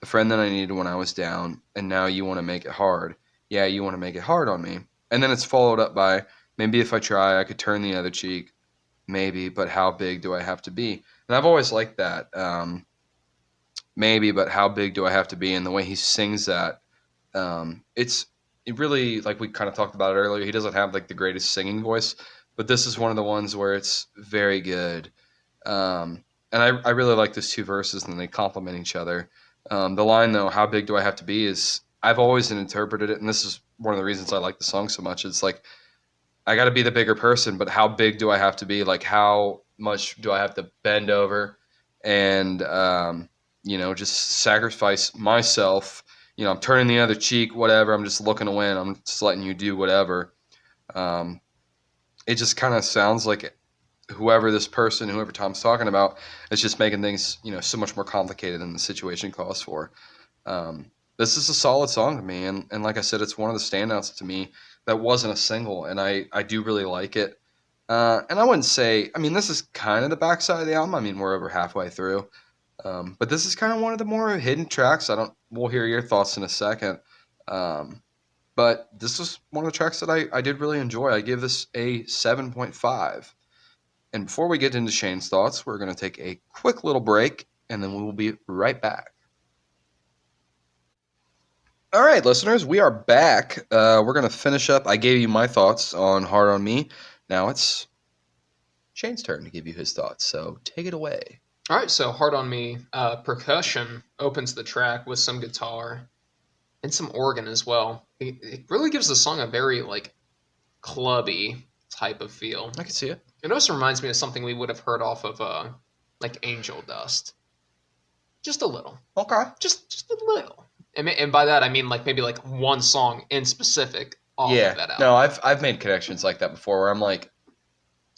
friend that I needed when I was down, and now you want to make it hard. Yeah, you want to make it hard on me. And then it's followed up by, maybe if I try, I could turn the other cheek. Maybe, but how big do I have to be? And I've always liked that. Maybe, but how big do I have to be? And the way he sings that, it really, like we kind of talked about it earlier, he doesn't have like the greatest singing voice, but this is one of the ones where it's very good. And I really like those two verses, and they complement each other. The line, though, how big do I have to be, is I've always interpreted it, and this is one of the reasons I like the song so much. It's like, I got to be the bigger person, but how big do I have to be? Like, how much do I have to bend over and, just sacrifice myself? I'm turning the other cheek, whatever. I'm just looking to win. I'm just letting you do whatever. It just kind of sounds like whoever Tom's talking about, is just making things, so much more complicated than the situation calls for. This is a solid song to me, and like I said, it's one of the standouts to me that wasn't a single, and I do really like it. And I wouldn't say, this is kind of the backside of the album. We're over halfway through, but this is kind of one of the more hidden tracks. We'll hear your thoughts in a second. But this is one of the tracks that I did really enjoy. I give this a 7.5. And before we get into Shane's thoughts, we're going to take a quick little break, and then we will be right back. All right, listeners, we are back. We're going to finish up. I gave you my thoughts on Hard on Me. Now it's Shane's turn to give you his thoughts, so take it away. All right, so Hard on Me, percussion opens the track with some guitar and some organ as well. It really gives the song a very, clubby type of feel. I can see it. It also reminds me of something we would have heard off of, Angel Dust. Just a little. Okay. Just a little. And by that, I mean, maybe one song in specific off of that album. No, I've made connections like that before where I'm like,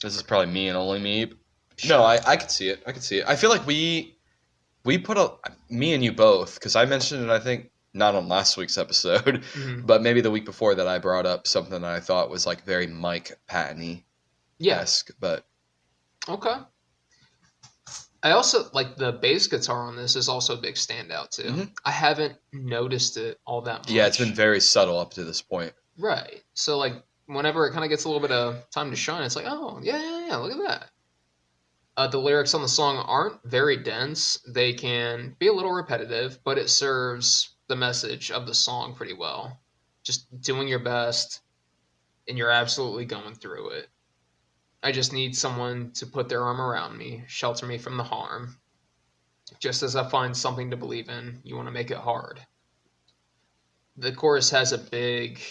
this is probably me and only me. Sure. No, I could see it. I feel like we put me and you both, because I mentioned it, I think, not on last week's episode, but maybe the week before, that I brought up something that I thought was very Mike Patton-esque, but... Okay. I also, the bass guitar on this is also a big standout, too. Mm-hmm. I haven't noticed it all that much. Yeah, it's been very subtle up to this point. Right. So, whenever it kind of gets a little bit of time to shine, it's like, oh, yeah, look at that. The lyrics on the song aren't very dense. They can be a little repetitive, but it serves the message of the song pretty well. Just doing your best, and you're absolutely going through it. I just need someone to put their arm around me, shelter me from the harm. Just as I find something to believe in, you want to make it hard. The chorus has a big,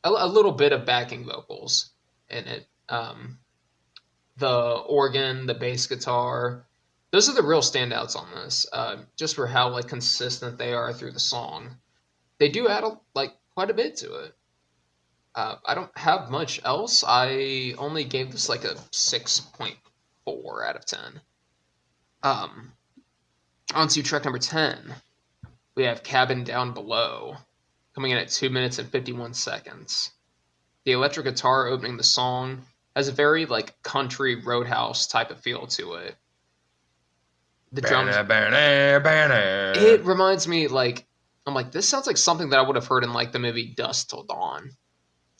a little bit of backing vocals in it. The organ, the bass guitar, those are the real standouts on this, just for how consistent they are through the song. They do add quite a bit to it. I don't have much else. I only gave this a 6.4 out of 10. On to track number 10. We have Cabin Down Below, coming in at 2 minutes and 51 seconds. The electric guitar opening the song has a very country roadhouse type of feel to it. The drums. It reminds me this sounds like something that I would have heard in the movie Dusk Till Dawn,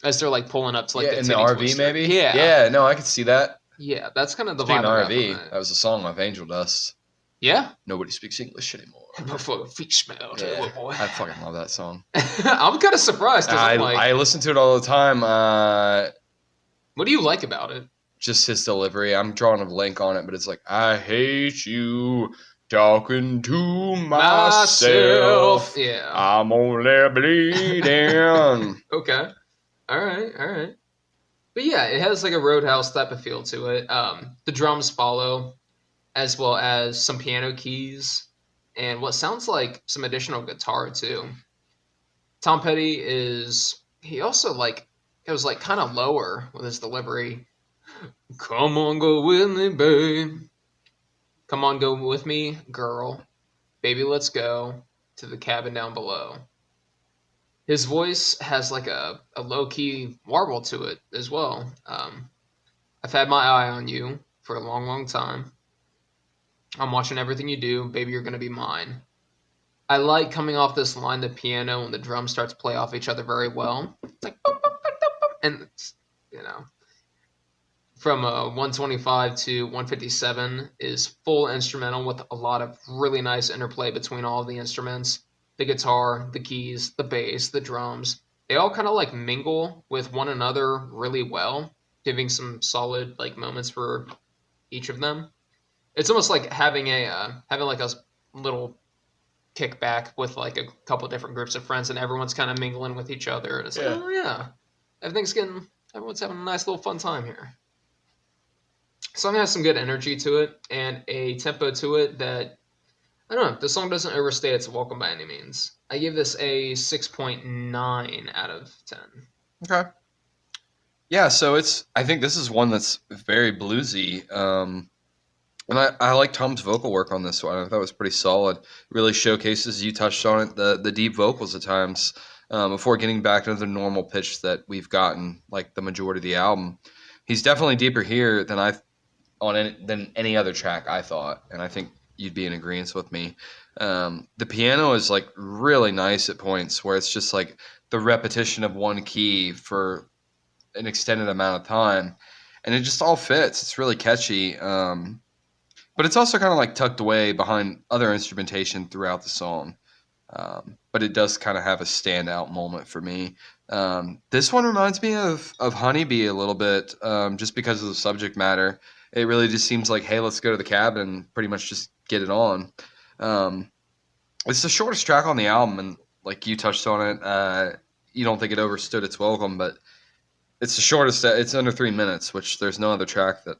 as they're pulling up to the in the RV twister. Maybe. Yeah. No, I could see that. Yeah, that's kind of the Speaking vibe. of RV, that was a song of Angel Dust. Yeah. Nobody speaks English anymore. Before the feet smell, tell you what, boy. I fucking love that song. I'm kind of surprised because I'm like, I listen to it all the time. what do you like about it? Just his delivery. I'm drawing a blank on it, but it's like, I hate you talking to myself. Yeah. I'm only bleeding. Okay. All right. But yeah, it has like a Roadhouse type of feel to it. The drums follow, as well as some piano keys, and what sounds like some additional guitar too. Tom Petty he also goes like kind of lower with his delivery. Come on, go with me, babe. Come on, go with me, girl. Baby, let's go to the cabin down below. His voice has like a low key warble to it as well. I've had my eye on you for a long, long time. I'm watching everything you do. Baby, you're going to be mine. I like coming off this line, the piano and the drums start to play off each other very well. It's like, and it's, from 125 to 157 is full instrumental with a lot of really nice interplay between all of the instruments. The guitar, the keys, the bass, the drums. They all kind of like mingle with one another really well, giving some solid like moments for each of them. It's almost like having like a little kickback with like a couple different groups of friends, and everyone's kind of mingling with each other. And it's like, oh yeah, everyone's having a nice little fun time here. Song has some good energy to it and a tempo to it that I don't know. The song doesn't overstay its welcome by any means. I give this a 6.9 out of 10. Okay. Yeah, so I think this is one that's very bluesy. And I like Tom's vocal work on this one. I thought it was pretty solid. It really showcases, you touched on it, the deep vocals at times before getting back to the normal pitch that we've gotten, like the majority of the album. He's definitely deeper here than any other track, I thought, and I think you'd be in agreement with me. The piano is like really nice at points where it's just like the repetition of one key for an extended amount of time, and it just all fits. It's really catchy. But it's also kind of like tucked away behind other instrumentation throughout the song. But it does kind of have a standout moment for me. This one reminds me of Honeybee a little bit, just because of the subject matter. It really just seems like, hey, let's go to the cabin and pretty much just get it on. It's the shortest track on the album, and like you touched on it, you don't think it overstood its welcome, but it's the shortest. It's under 3 minutes, which there's no other track that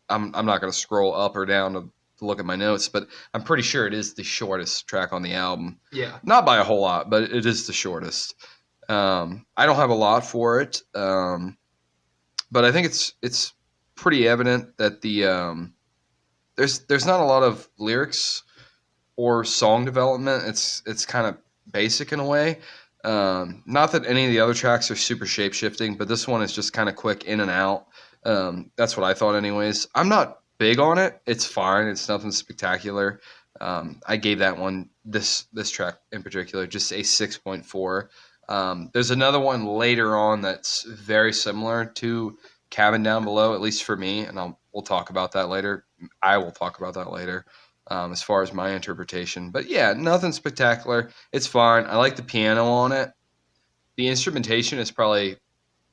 I'm not going to scroll up or down to look at my notes, but I'm pretty sure it is the shortest track on the album. Yeah. Not by a whole lot, but it is the shortest. I don't have a lot for it, but I think it's pretty evident that there's not a lot of lyrics or song development. It's kind of basic in a way. Not that any of the other tracks are super shape shifting, but this one is just kind of quick in and out. That's what I thought anyways. I'm not big on it. It's fine. It's nothing spectacular. I gave that one, this track in particular, just a 6.4. There's another one later on that's very similar to Cabin Down Below, at least for me, and we'll talk about that later. I will talk about that later as far as my interpretation. But yeah, nothing spectacular. It's fine. I like the piano on it. The instrumentation is probably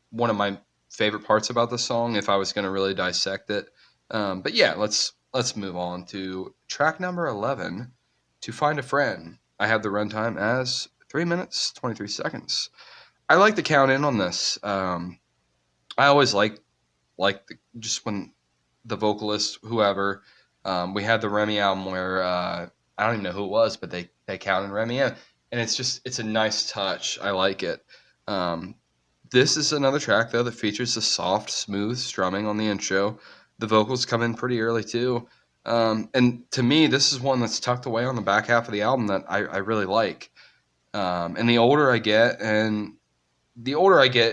one of my favorite parts about the song if I was going to really dissect it. But yeah, let's move on to track number 11, To Find a Friend. I have the runtime as 3 minutes, 23 seconds. I like the count in on this. I always like just when the vocalist, whoever, we had the Remy album where I don't even know who it was, but they counted Remy in. And it's a nice touch. I like it. This is another track, though, that features the soft, smooth strumming on the intro. The vocals come in pretty early, too. And to me, this is one that's tucked away on the back half of the album that I really like. And the older I get,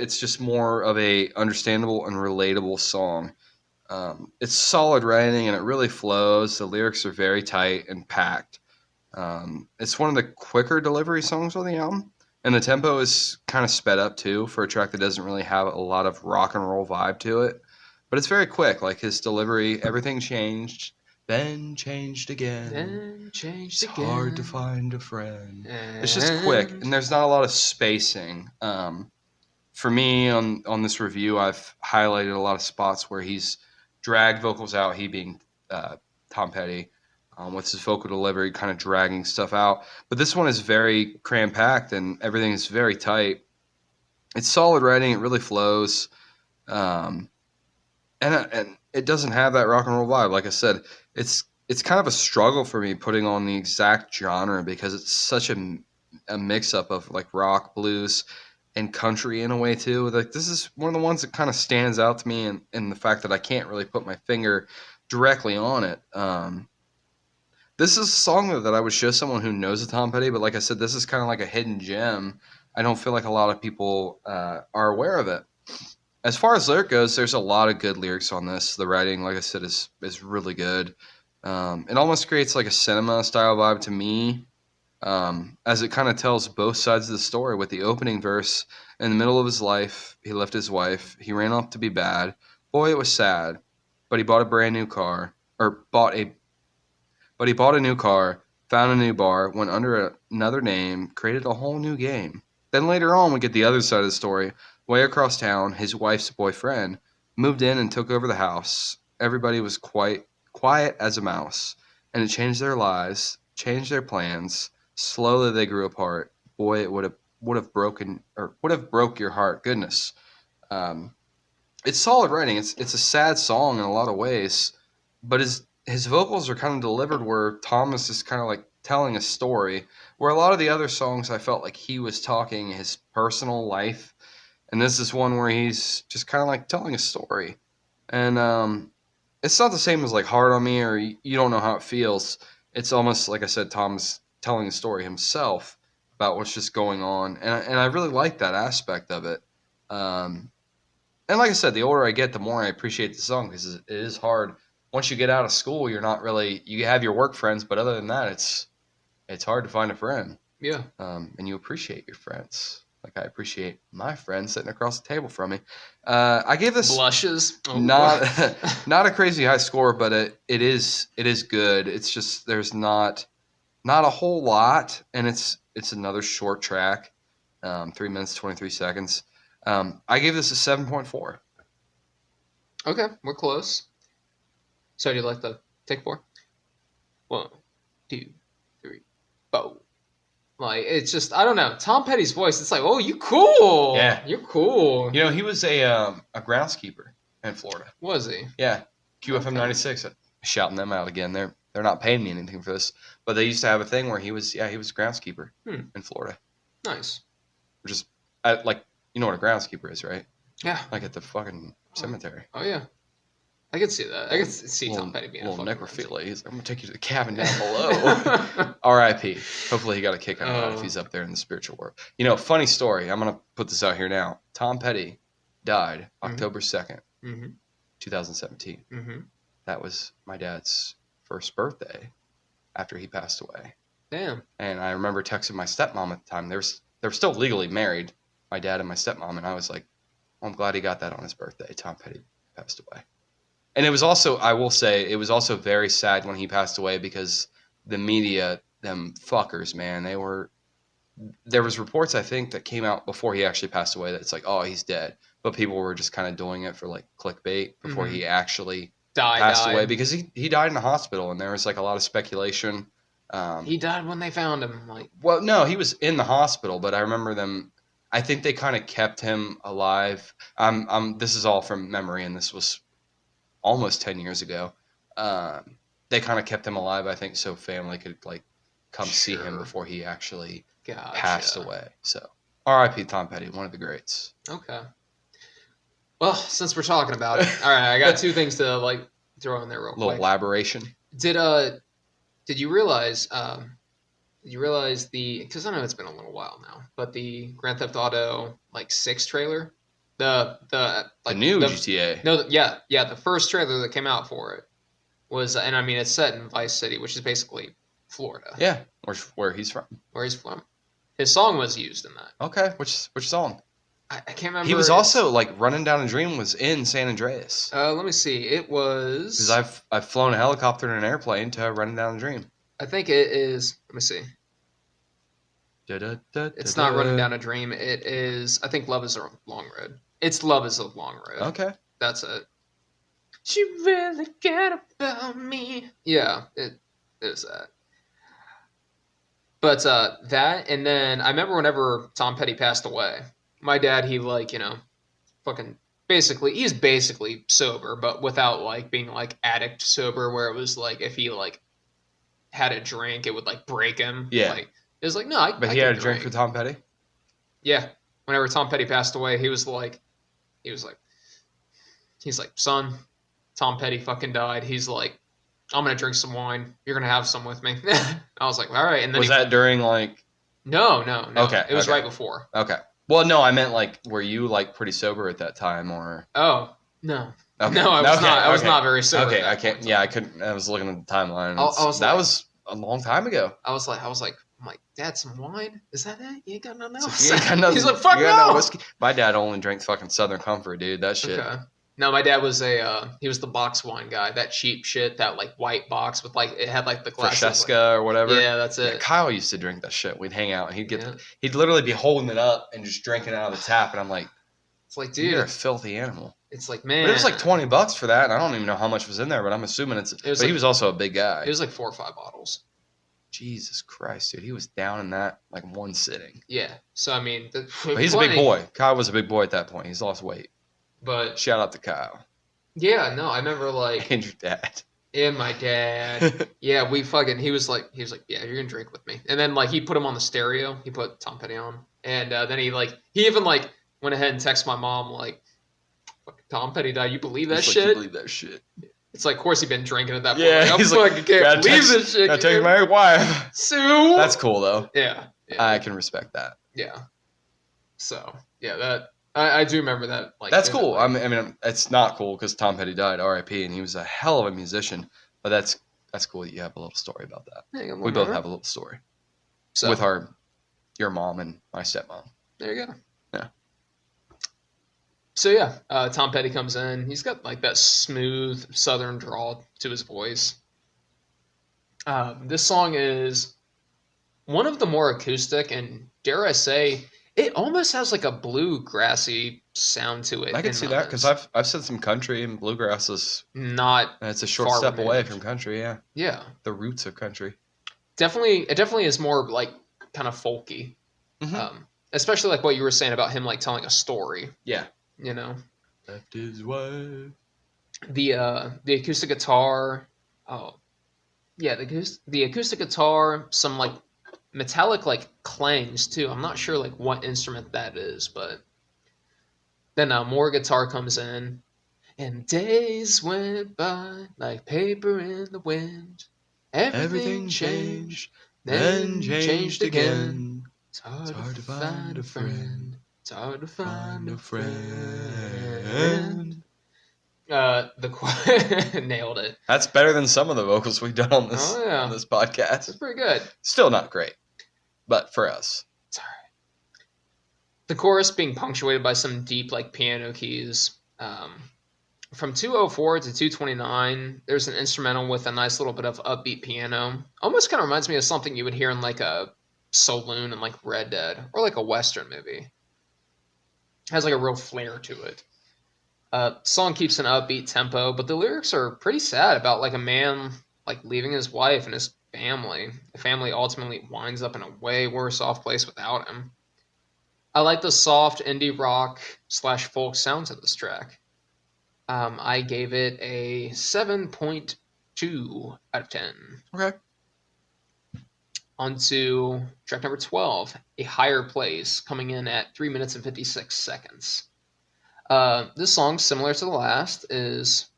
it's just more of a understandable and relatable song. It's solid writing, and it really flows. The lyrics are very tight and packed. It's one of the quicker delivery songs on the album. And the tempo is kind of sped up, too, for a track that doesn't really have a lot of rock and roll vibe to it. But it's very quick. Like, his delivery, everything changed. then changed again. Then changed It's again. hard to find a friend. It's just quick, and there's not a lot of spacing. For me, on this review, I've highlighted a lot of spots where he's dragged vocals out, he being Tom Petty, with his vocal delivery, kind of dragging stuff out. But this one is very cram-packed, and everything is very tight. It's solid writing. It really flows. And it doesn't have that rock and roll vibe. Like I said, it's kind of a struggle for me putting on the exact genre because it's such a mix up of like rock, blues, and country in a way too. Like this is one of the ones that kind of stands out to me in the fact that I can't really put my finger directly on it. This is a song that I would show someone who knows a Tom Petty, but like I said, this is kind of like a hidden gem. I don't feel like a lot of people are aware of it. As far as lyric goes, there's a lot of good lyrics on this. The writing, like I said, is really good. It almost creates like a cinema style vibe to me, as it kind of tells both sides of the story. With the opening verse, in the middle of his life, he left his wife. He ran off to be bad. Boy, it was sad. But he bought a brand new car, or but he bought a new car, found a new bar, went under another name, created a whole new game. Then later on, we get the other side of the story. Way across town, his wife's boyfriend moved in and took over the house. Everybody was quite quiet as a mouse, and it changed their lives, changed their plans. Slowly they grew apart. Boy, it would have broke your heart. Goodness, um, it's solid writing. It's a sad song in a lot of ways, but his vocals are kind of delivered where Thomas is kind of like telling a story. Where a lot of the other songs, I felt like he was talking his personal life, and this is one where he's just kind of like telling a story. And it's not the same as like Hard on Me or You Don't Know How It Feels. It's almost like I said, Thomas telling a story himself about what's just going on, and I really like that aspect of it. Um, and like I said, the older I get, the more I appreciate the song because it is hard. Once you get out of school, you're not really you have your work friends, but other than that, it's hard to find a friend. Yeah. And you appreciate your friends. Like I appreciate my friend sitting across the table from me. I gave this Blushes. Oh, not not a crazy high score, but it is good. It's just there's not a whole lot, and it's another short track, 3 minutes 23 seconds. I gave this a 7.4. Okay, we're close. So do you like the take 4? 1, 2, 3, 4. Like it's just I don't know. Tom Petty's voice. It's like, oh, you cool. Yeah. You're cool. You know, he was a groundskeeper in Florida. Was he? Yeah, QFM Okay. 96. Shouting them out again. They're not paying me anything for this, but they used to have a thing where he was a groundskeeper in Florida. Nice. Which is like you know what a groundskeeper is, right? Yeah. Like at the fucking cemetery. Oh yeah. I could see that. I could see Tom Petty being a little fucking necrophilia. I'm gonna take you to the cabin down below. R.I.P. Hopefully he got a kick out of that if Oh. he's up there in the spiritual world. You know, funny story. I'm gonna put this out here now. Tom Petty died October 2nd, Mm-hmm. 2017. Mm-hmm. That was my dad's first birthday after he passed away. Damn. And I remember texting my stepmom at the time. They were still legally married, my dad and my stepmom, and I was like, oh, I'm glad he got that on his birthday. Tom Petty passed away. And it was also, I will say, it was also very sad when he passed away because the media, them fuckers, man, there was reports, I think, that came out before he actually passed away that it's like, oh, he's dead. But people were just kind of doing it for like clickbait before he actually passed away because he died in a hospital, and there was like a lot of speculation. He died when they found him. Like, well, no, he was in the hospital, but I remember them. I think they kind of kept him alive. This is all from memory, and this was almost 10 years ago. They kind of kept him alive, I think, so family could like come see him before he actually passed away. So, R.I.P. Tom Petty, one of the greats. Okay. Well, since we're talking about it, all right, I got two things to like throw in there real quick. Little elaboration. Did you realize? Because I know it's been a little while now, but the Grand Theft Auto like 6 trailer, the new GTA. No, the first trailer that came out for it was, and I mean it's set in Vice City, which is basically Florida. Yeah, where he's from. Where he's from. His song was used in that. Okay, which song? I can't remember. He was also like Running Down a Dream was in San Andreas. Let me see. It was Because I've flown a helicopter and an airplane to Running Down a Dream. I think it is. Let me see. It's not Running Down a Dream. It is. I think Love is a Long Road. It's Love is a Long Road. Okay. That's it. She really cared about me. Yeah, it is that. But that, and then I remember whenever Tom Petty passed away, my dad, he like, fucking basically, he's basically sober, but without like being like addict sober, where it was like if he like had a drink, it would like break him. Yeah. Like, it was like, no, But I he can had a drink for Tom Petty? Yeah. Whenever Tom Petty passed away, he was like, he's like, son, Tom Petty fucking died. He's like, I'm gonna drink some wine. You're gonna have some with me. I was like, all right. And then was that during like? No. Okay. It was right before. Okay. Well, no, I meant like, were you like pretty sober at that time, or? Oh no. Okay. No, I was not. I was not very sober. Okay, I can't. Yeah, I couldn't. I was looking at the timeline. That was a long time ago. I was like, I'm like, Dad, some wine? Is that it? You ain't got nothing else? He's like, fuck no. Whiskey. My dad only drank fucking Southern Comfort, dude. That shit. Okay. No, my dad was he was the box wine guy. That cheap shit, that like white box with like, it had like the glasses. Francesca or whatever. Yeah, that's it. Yeah, Kyle used to drink that shit. We'd hang out and he'd literally be holding it up and just drinking it out of the tap. And I'm like, it's like, dude, you're a filthy animal. It's like, man. But it was like $20 for that. And I don't even know how much was in there, but I'm assuming but he was also a big guy. It was like 4 or 5 bottles. Jesus Christ, dude. He was down in that like one sitting. Yeah. So, I mean. But he's a big boy. Kyle was a big boy at that point. He's lost weight. But. Shout out to Kyle. Yeah, no, I remember like. And your dad. And my dad. Yeah, he was like, yeah, you're going to drink with me. And then like he put him on the stereo. He put Tom Petty on. And then he even like went ahead and texted my mom like, fucking Tom Petty died. You believe that shit? You believe that shit. It's like, of course he'd been drinking at that point. Yeah, Like, he's like, I can't believe this shit. I take my wife. Sue. That's cool though. Yeah. I can respect that. Yeah. So yeah, that I do remember that. Like that's cool. I mean, it's not cool because Tom Petty died, R.I.P. And he was a hell of a musician. But that's cool that you have a little story about that. Yeah, we both have a little story. So with your mom and my stepmom. There you go. Yeah. So yeah, Tom Petty comes in. He's got like that smooth Southern drawl to his voice. This song is one of the more acoustic, and dare I say, it almost has like a bluegrassy sound to it. I can see that because I've said some country, and bluegrass is not. It's a short step away from country. Yeah. Yeah. The roots of country. It definitely is more like kind of folky. Mm-hmm. Especially like what you were saying about him like telling a story. Yeah. You know. Left his wife. The acoustic guitar. Oh. Yeah, the acoustic guitar, some like metallic like clangs too. I'm not sure like what instrument that is, but then more guitar comes in, and days went by like paper in the wind. Everything changed, then changed again. It's hard to find a friend. It's hard to find a friend. Nailed it. That's better than some of the vocals we've done on this on this podcast. It's pretty good. Still not great, but for us, it's all right. The chorus being punctuated by some deep like piano keys. From 204 to 229, there's an instrumental with a nice little bit of upbeat piano. Almost kind of reminds me of something you would hear in like a saloon in like Red Dead or like a Western movie. Has like a real flair to it. Song keeps an upbeat tempo, but the lyrics are pretty sad about like a man like leaving his wife and his family. The family ultimately winds up in a way worse off place without him. I like the soft indie rock / folk sound to this track. I gave it a 7.2 out of 10. Okay. On to track number 12, A Higher Place, coming in at 3 minutes and 56 seconds. This song, similar to the last, is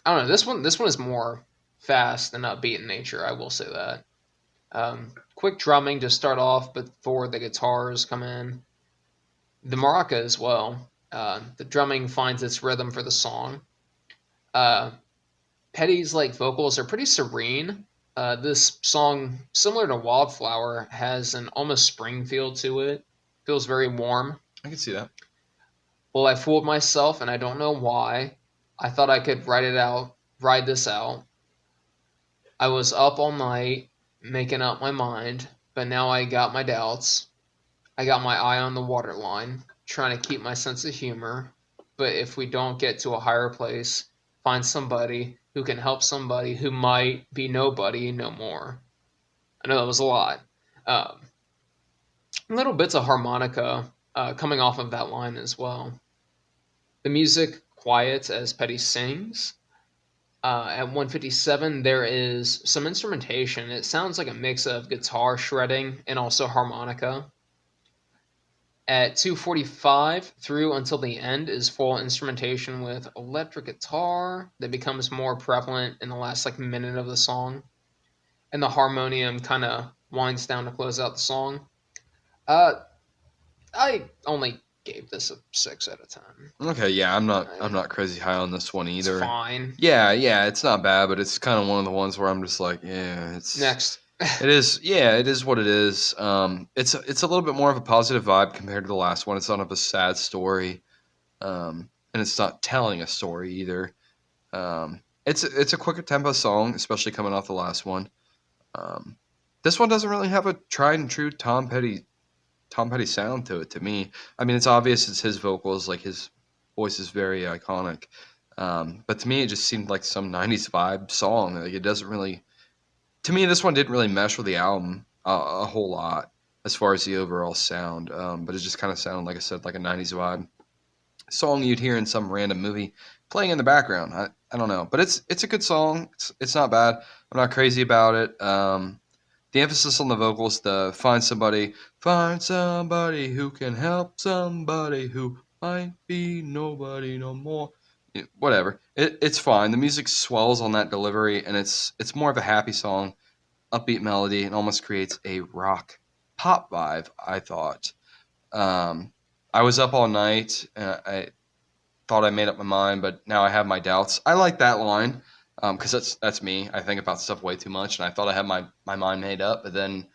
I don't know. This one is more fast and upbeat in nature. I will say that. Quick drumming to start off before the guitars come in. The maraca as well. The drumming finds its rhythm for the song. Petty's like vocals are pretty serene. This song, similar to Wildflower, has an almost spring feel to it. Feels very warm. I can see that. Well, I fooled myself, and I don't know why. I thought I could ride this out. I was up all night making up my mind, but now I got my doubts. I got my eye on the waterline, trying to keep my sense of humor. But if we don't get to a higher place, find somebody who can help somebody who might be nobody no more. I know that was a lot. Um, Little bits of harmonica coming off of that line as well. The music quiets as Petty sings. At 157, there is some instrumentation. It sounds like a mix of guitar shredding and also harmonica. At 245 through until the end is full instrumentation with electric guitar that becomes more prevalent in the last like minute of the song. And the harmonium kind of winds down to close out the song. Uh, I only gave this a 6 out of 10. Okay, yeah, I'm not crazy high on this one It's either. fine. Yeah, it's not bad, but it's kind of one of the ones where I'm just like, yeah, Next. it is what it is. It's a little bit more of a positive vibe compared to the last one. It's not of a sad story, and it's not telling a story either. It's a quicker tempo song, especially coming off the last one. Um, this one doesn't really have a tried and true Tom Petty sound to it. To me, I mean, it's obvious it's his vocals, like his voice is very iconic. But to me, it just seemed like some '90s vibe song. Like it doesn't really. To me, this one didn't really mesh with the album a whole lot as far as the overall sound. But it just kind of sounded, like I said, like a '90s vibe song you'd hear in some random movie playing in the background. I don't know, but it's a good song. It's not bad. I'm not crazy about it. The emphasis on the vocals, the find somebody who can help somebody who might be nobody no more. Whatever. It's fine. The music swells on that delivery, and it's more of a happy song, upbeat melody, and almost creates a rock pop vibe. I thought. Um, I was up all night. I thought I made up my mind, but now I have my doubts. I like that line because that's me. I think about stuff way too much, and I thought I had my mind made up, but then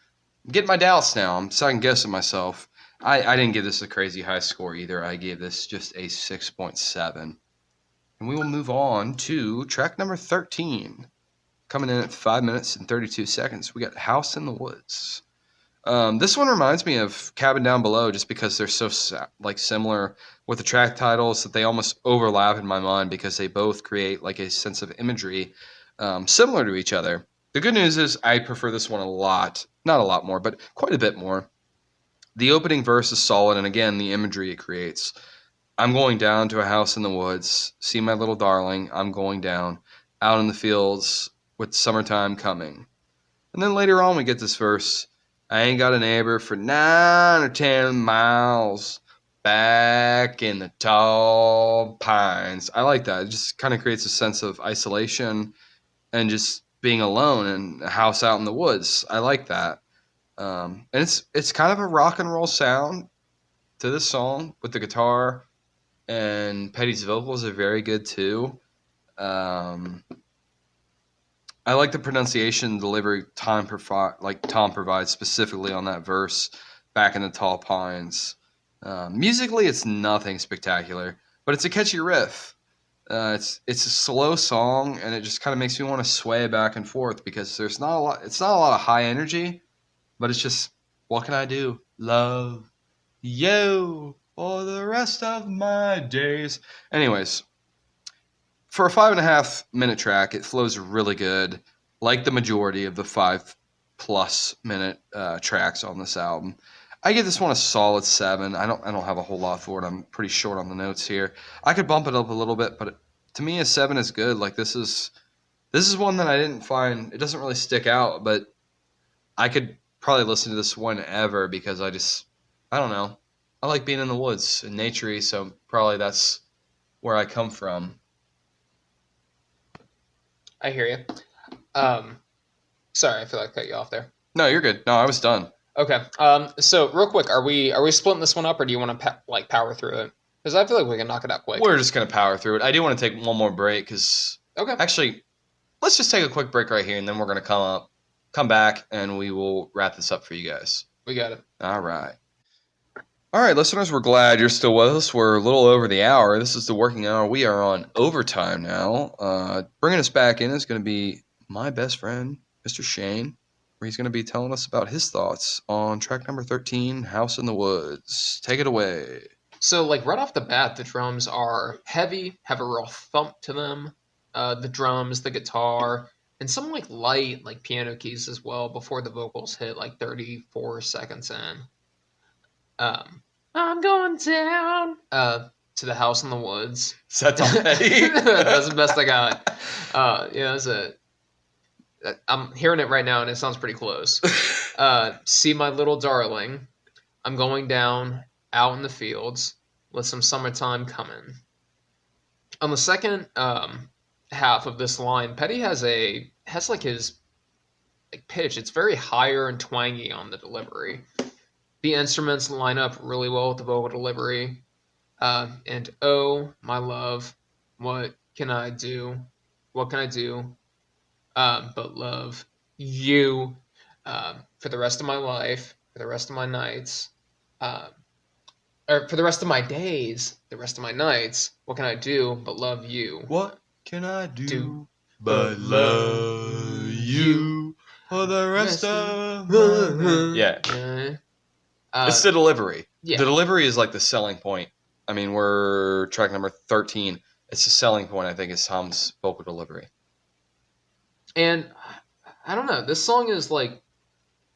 I'm getting my doubts now. I'm second guessing myself. I didn't give this a crazy high score either. I gave this just a 6.7. And we will move on to track number 13. Coming in at 5 minutes and 32 seconds, we got House in the Woods. This one reminds me of Cabin Down Below just because they're so like similar with the track titles that they almost overlap in my mind because they both create like a sense of imagery similar to each other. The good news is I prefer this one a lot, not a lot more, but quite a bit more. The opening verse is solid, and again, the imagery it creates. I'm going down to a house in the woods, see my little darling. I'm going down out in the fields with summertime coming. And then later on, we get this verse. I ain't got a neighbor for 9 or 10 miles back in the tall pines. I like that. It just kind of creates a sense of isolation and just being alone in a house out in the woods. I like that. And it's kind of a rock and roll sound to this song with the guitar, and Petty's vocals are very good too. Um, I like the pronunciation, delivery, Tom provides specifically on that verse, back in the tall pines. Musically, it's nothing spectacular, but it's a catchy riff. It's a slow song, and it just kind of makes me want to sway back and forth because there's not a lot. It's not a lot of high energy, but it's just what can I do? Love you for the rest of my days. Anyways, for a 5.5 minute track, it flows really good, like the majority of the 5+ minute tracks on this album. I give this one a solid 7. I don't have a whole lot for it. I'm pretty short on the notes here. I could bump it up a little bit, but to me, a 7 is good. Like this is one that I didn't find. It doesn't really stick out, but I could probably listen to this whenever because I don't know. I like being in the woods and naturey, so probably that's where I come from. I hear you. Um, Sorry, I feel like I cut you off there. No, you're good. No, I was done. Okay. So real quick, are we splitting this one up, or do you want to power through it? Because I feel like we can knock it out quick. We're just gonna power through it. I do want to take one more break because Okay. actually, let's just take a quick break right here, and then we're gonna come back, and we will wrap this up for you guys. We got it. All right. All right, listeners, we're glad you're still with us. We're a little over the hour. This is the working hour. We are on overtime now. Bringing us back in is going to be my best friend, Mr. Shane, where he's going to be telling us about his thoughts on track number 13, House in the Woods. Take it away. So, like, right off the bat, the drums are heavy, have a real thump to them. The drums, the guitar, and some, like, light, like, piano keys as well before the vocals hit, like, 34 seconds in. I'm going down to the house in the woods. Is that Tom Petty? That's the best I got. I'm hearing it right now, and it sounds pretty close. See my little darling. I'm going down out in the fields with some summertime coming. On the second half of this line, Petty has like his like pitch. It's very higher and twangy on the delivery. The instruments line up really well with the vocal delivery. And oh, my love, what can I do? What can I do but love you for the rest of my life, for the rest of my nights, or for the rest of my days, the rest of my nights? What can I do but love you? What can I do but love you for the rest of my... Yeah. It's the delivery. Yeah. The delivery is like the selling point. I mean, we're track number 13. It's the selling point, I think, is Tom's vocal delivery. And I don't know. This song is like,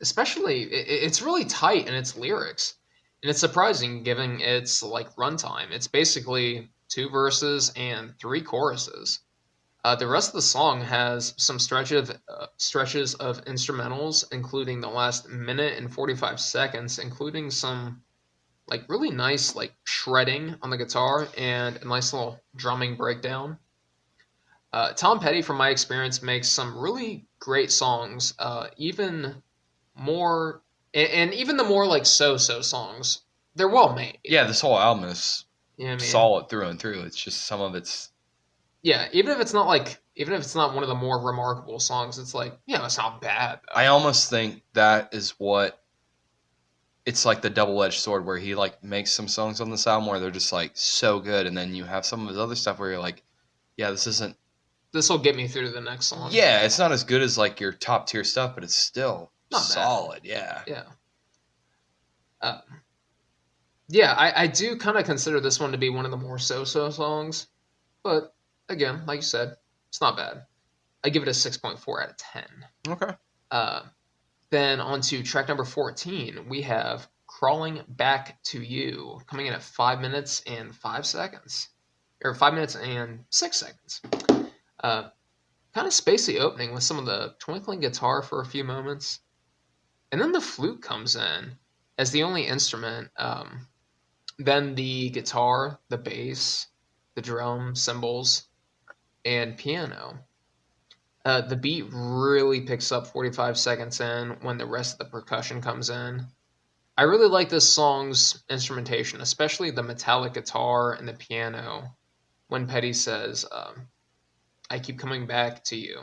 especially, it's really tight in its lyrics. And it's surprising given its like runtime. It's basically 2 verses and 3 choruses. The rest of the song has some stretches of instrumentals, including the last minute and 45 seconds, including some like really nice like shredding on the guitar and a nice little drumming breakdown. Tom Petty, from my experience, makes some really great songs. Even more, and even the more like so-so songs, they're well made. Yeah, this whole album is solid through and through. It's just some of it's... Yeah, even if it's not one of the more remarkable songs, it's like, yeah, it's not bad. I almost think that is what... It's like the double-edged sword where he like makes some songs on this album where they're just like so good, and then you have some of his other stuff where you're like, yeah, this will get me through to the next song. Yeah, it's not as good as like your top tier stuff, but it's still not solid. Bad. Yeah. I do kind of consider this one to be one of the more so-so songs, but again, like you said, it's not bad. I give it a 6.4 out of 10. Okay. Then on to track number 14, we have Crawling Back to You, coming in at 5 minutes and 5 seconds. Or 5 minutes and 6 seconds. Kind of spacey opening with some of the twinkling guitar for a few moments. And then the flute comes in as the only instrument. Then the guitar, the bass, the drum, cymbals, and piano. The beat really picks up 45 seconds in when the rest of the percussion comes in. I really like this song's instrumentation, especially the metallic guitar and the piano, when Petty says, I keep coming back to you.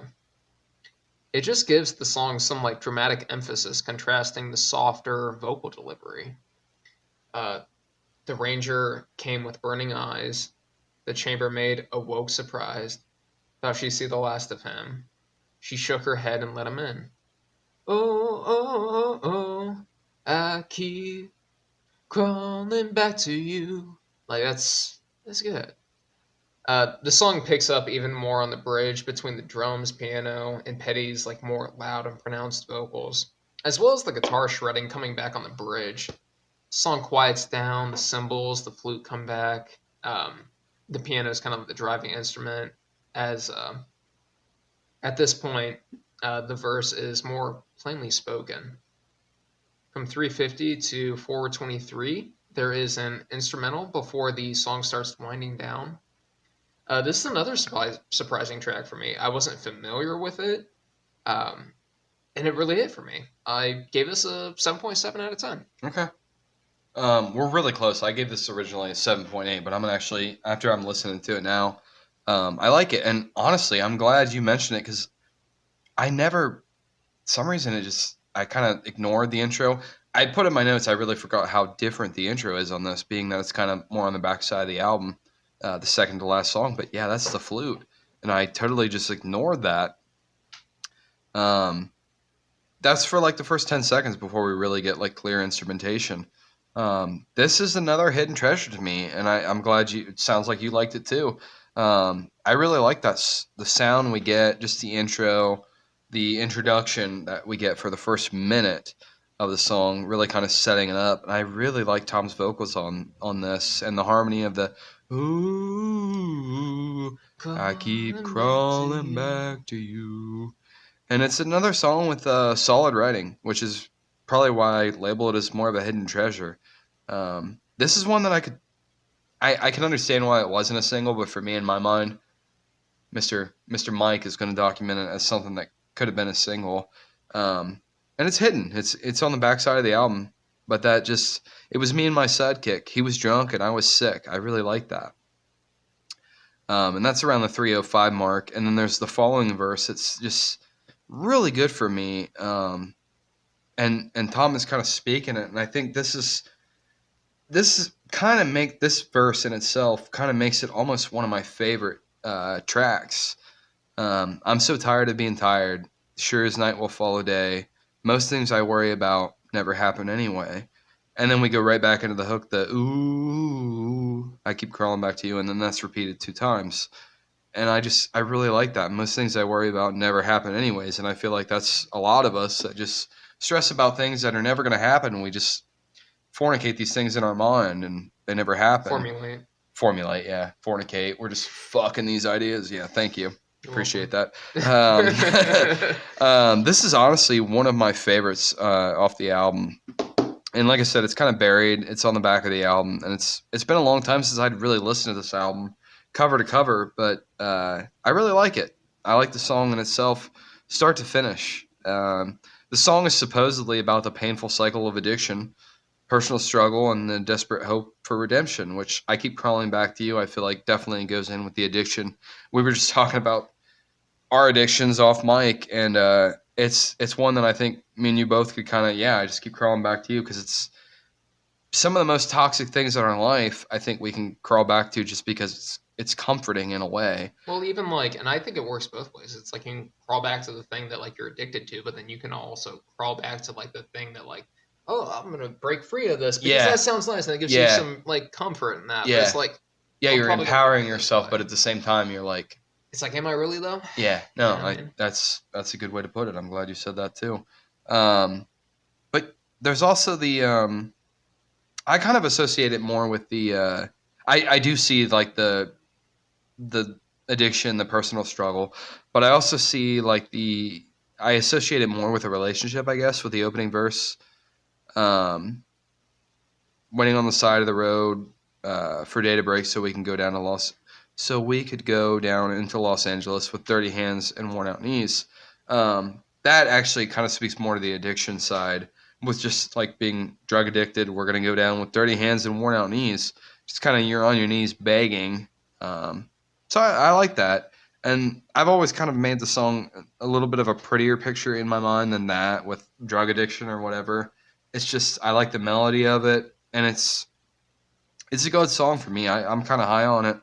It just gives the song some like dramatic emphasis, contrasting the softer vocal delivery. The ranger came with burning eyes. The chambermaid awoke surprised. Thought she'd see the last of him. She shook her head and let him in. Oh, oh, oh, oh, I keep crawling back to you. Like, that's good. The song picks up even more on the bridge between the drums, piano, and Petty's like more loud and pronounced vocals, as well as the guitar shredding coming back on the bridge. The song quiets down, the cymbals, the flute come back. The piano is kind of the driving instrument, as at this point, the verse is more plainly spoken. From 350 to 423, there is an instrumental before the song starts winding down. This is another surprising track for me. I wasn't familiar with it, and it really hit for me. I gave this a 7.7 out of 10. Okay. We're really close. I gave this originally a 7.8, but I'm actually, after I'm listening to it now, I like it. And honestly, I'm glad you mentioned it because I never, for some reason, I kind of ignored the intro. I put in my notes, I really forgot how different the intro is on this, being that it's kind of more on the backside of the album, the second to last song. But yeah, that's the flute. And I totally just ignored that. That's for like the first 10 seconds before we really get like clear instrumentation. This is another hidden treasure to me, and I'm glad it sounds like you liked it too. I really like the sound we get, just the intro, the introduction that we get for the first minute of the song, really kind of setting it up. And I really like Tom's vocals on this, and the harmony of the ooh, I keep crawling back to you. And it's another song with solid writing, which is probably why I label it as more of a hidden treasure. This is one that I can understand why it wasn't a single, but for me in my mind, Mr. Mike is going to document it as something that could have been a single. And it's hidden. It's on the backside of the album, but it was me and my sidekick. He was drunk and I was sick. I really like that. And that's around the 3:05 mark. And then there's the following verse. It's just really good for me. And Tom is kind of speaking it, and I think this kind of make this verse in itself kind of makes it almost one of my favorite tracks. I'm so tired of being tired. Sure as night will follow day. Most things I worry about never happen anyway. And then we go right back into the hook, the ooh, I keep crawling back to you, and then that's repeated 2 times. And I really like that. Most things I worry about never happen anyways, and I feel like that's a lot of us that just stress about things that are never going to happen, and we just fornicate these things in our mind, and they never happen. Formulate, yeah. Fornicate. We're just fucking these ideas. Yeah, thank you. Appreciate that. This is honestly one of my favorites off the album. And like I said, it's kind of buried. It's on the back of the album, and it's been a long time since I'd really listened to this album cover to cover, but I really like it. I like the song in itself, start to finish. The song is supposedly about the painful cycle of addiction, personal struggle, and the desperate hope for redemption, which I keep crawling back to you. I feel like definitely goes in with the addiction. We were just talking about our addictions off mic, and it's one that I think me and you both could kind of, I just keep crawling back to you because it's some of the most toxic things in our life. I think we can crawl back to just because it's comforting in a way. Well, even and I think it works both ways. It's like you can crawl back to the thing that like you're addicted to, but then you can also crawl back to like the thing that like, oh, I'm gonna break free of this because that sounds nice and it gives you some like comfort in that. Yeah. But it's like, you're empowering yourself, but at the same time, you're like, it's like, am I really though? Yeah, no, you know I mean? That's a good way to put it. I'm glad you said that too. But there's also the I kind of associate it more with the I do see like the addiction, the personal struggle, but I also see like I associate it more with a relationship, I guess, with the opening verse. Waiting on the side of the road for day to break so we could go down into Los Angeles with dirty hands and worn out knees. That actually kind of speaks more to the addiction side, with just like being drug addicted. We're going to go down with dirty hands and worn out knees. Just kind of you're on your knees begging. So I like that. And I've always kind of made the song a little bit of a prettier picture in my mind than that with drug addiction or whatever. It's just, I like the melody of it, and it's a good song for me. I'm kind of high on it.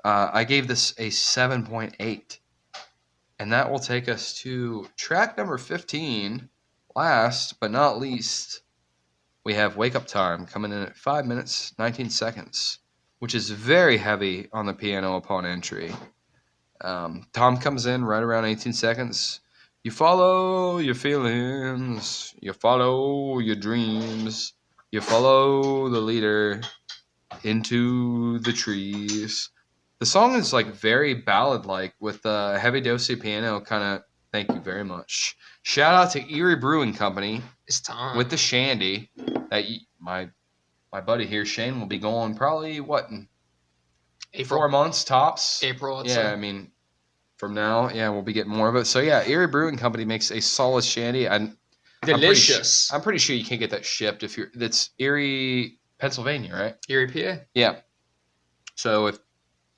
I gave this a 7.8. And that will take us to track number 15. Last but not least, we have Wake Up Time coming in at 5 minutes, 19 seconds, which is very heavy on the piano upon entry. Tom comes in right around 18 seconds. You follow your feelings, you follow your dreams, you follow the leader into the trees. The song is like very ballad-like with a heavy dose of piano kind of. Thank you very much. Shout out to Erie Brewing Company. It's time. With the shandy that my buddy here, Shane, will be going probably in April. 4 months tops. April. I mean, from now, we'll be getting more of it. So Erie Brewing Company makes a solid shandy. Delicious. I'm pretty sure you can't get that shipped that's Erie, Pennsylvania, right? Erie, PA. Yeah. So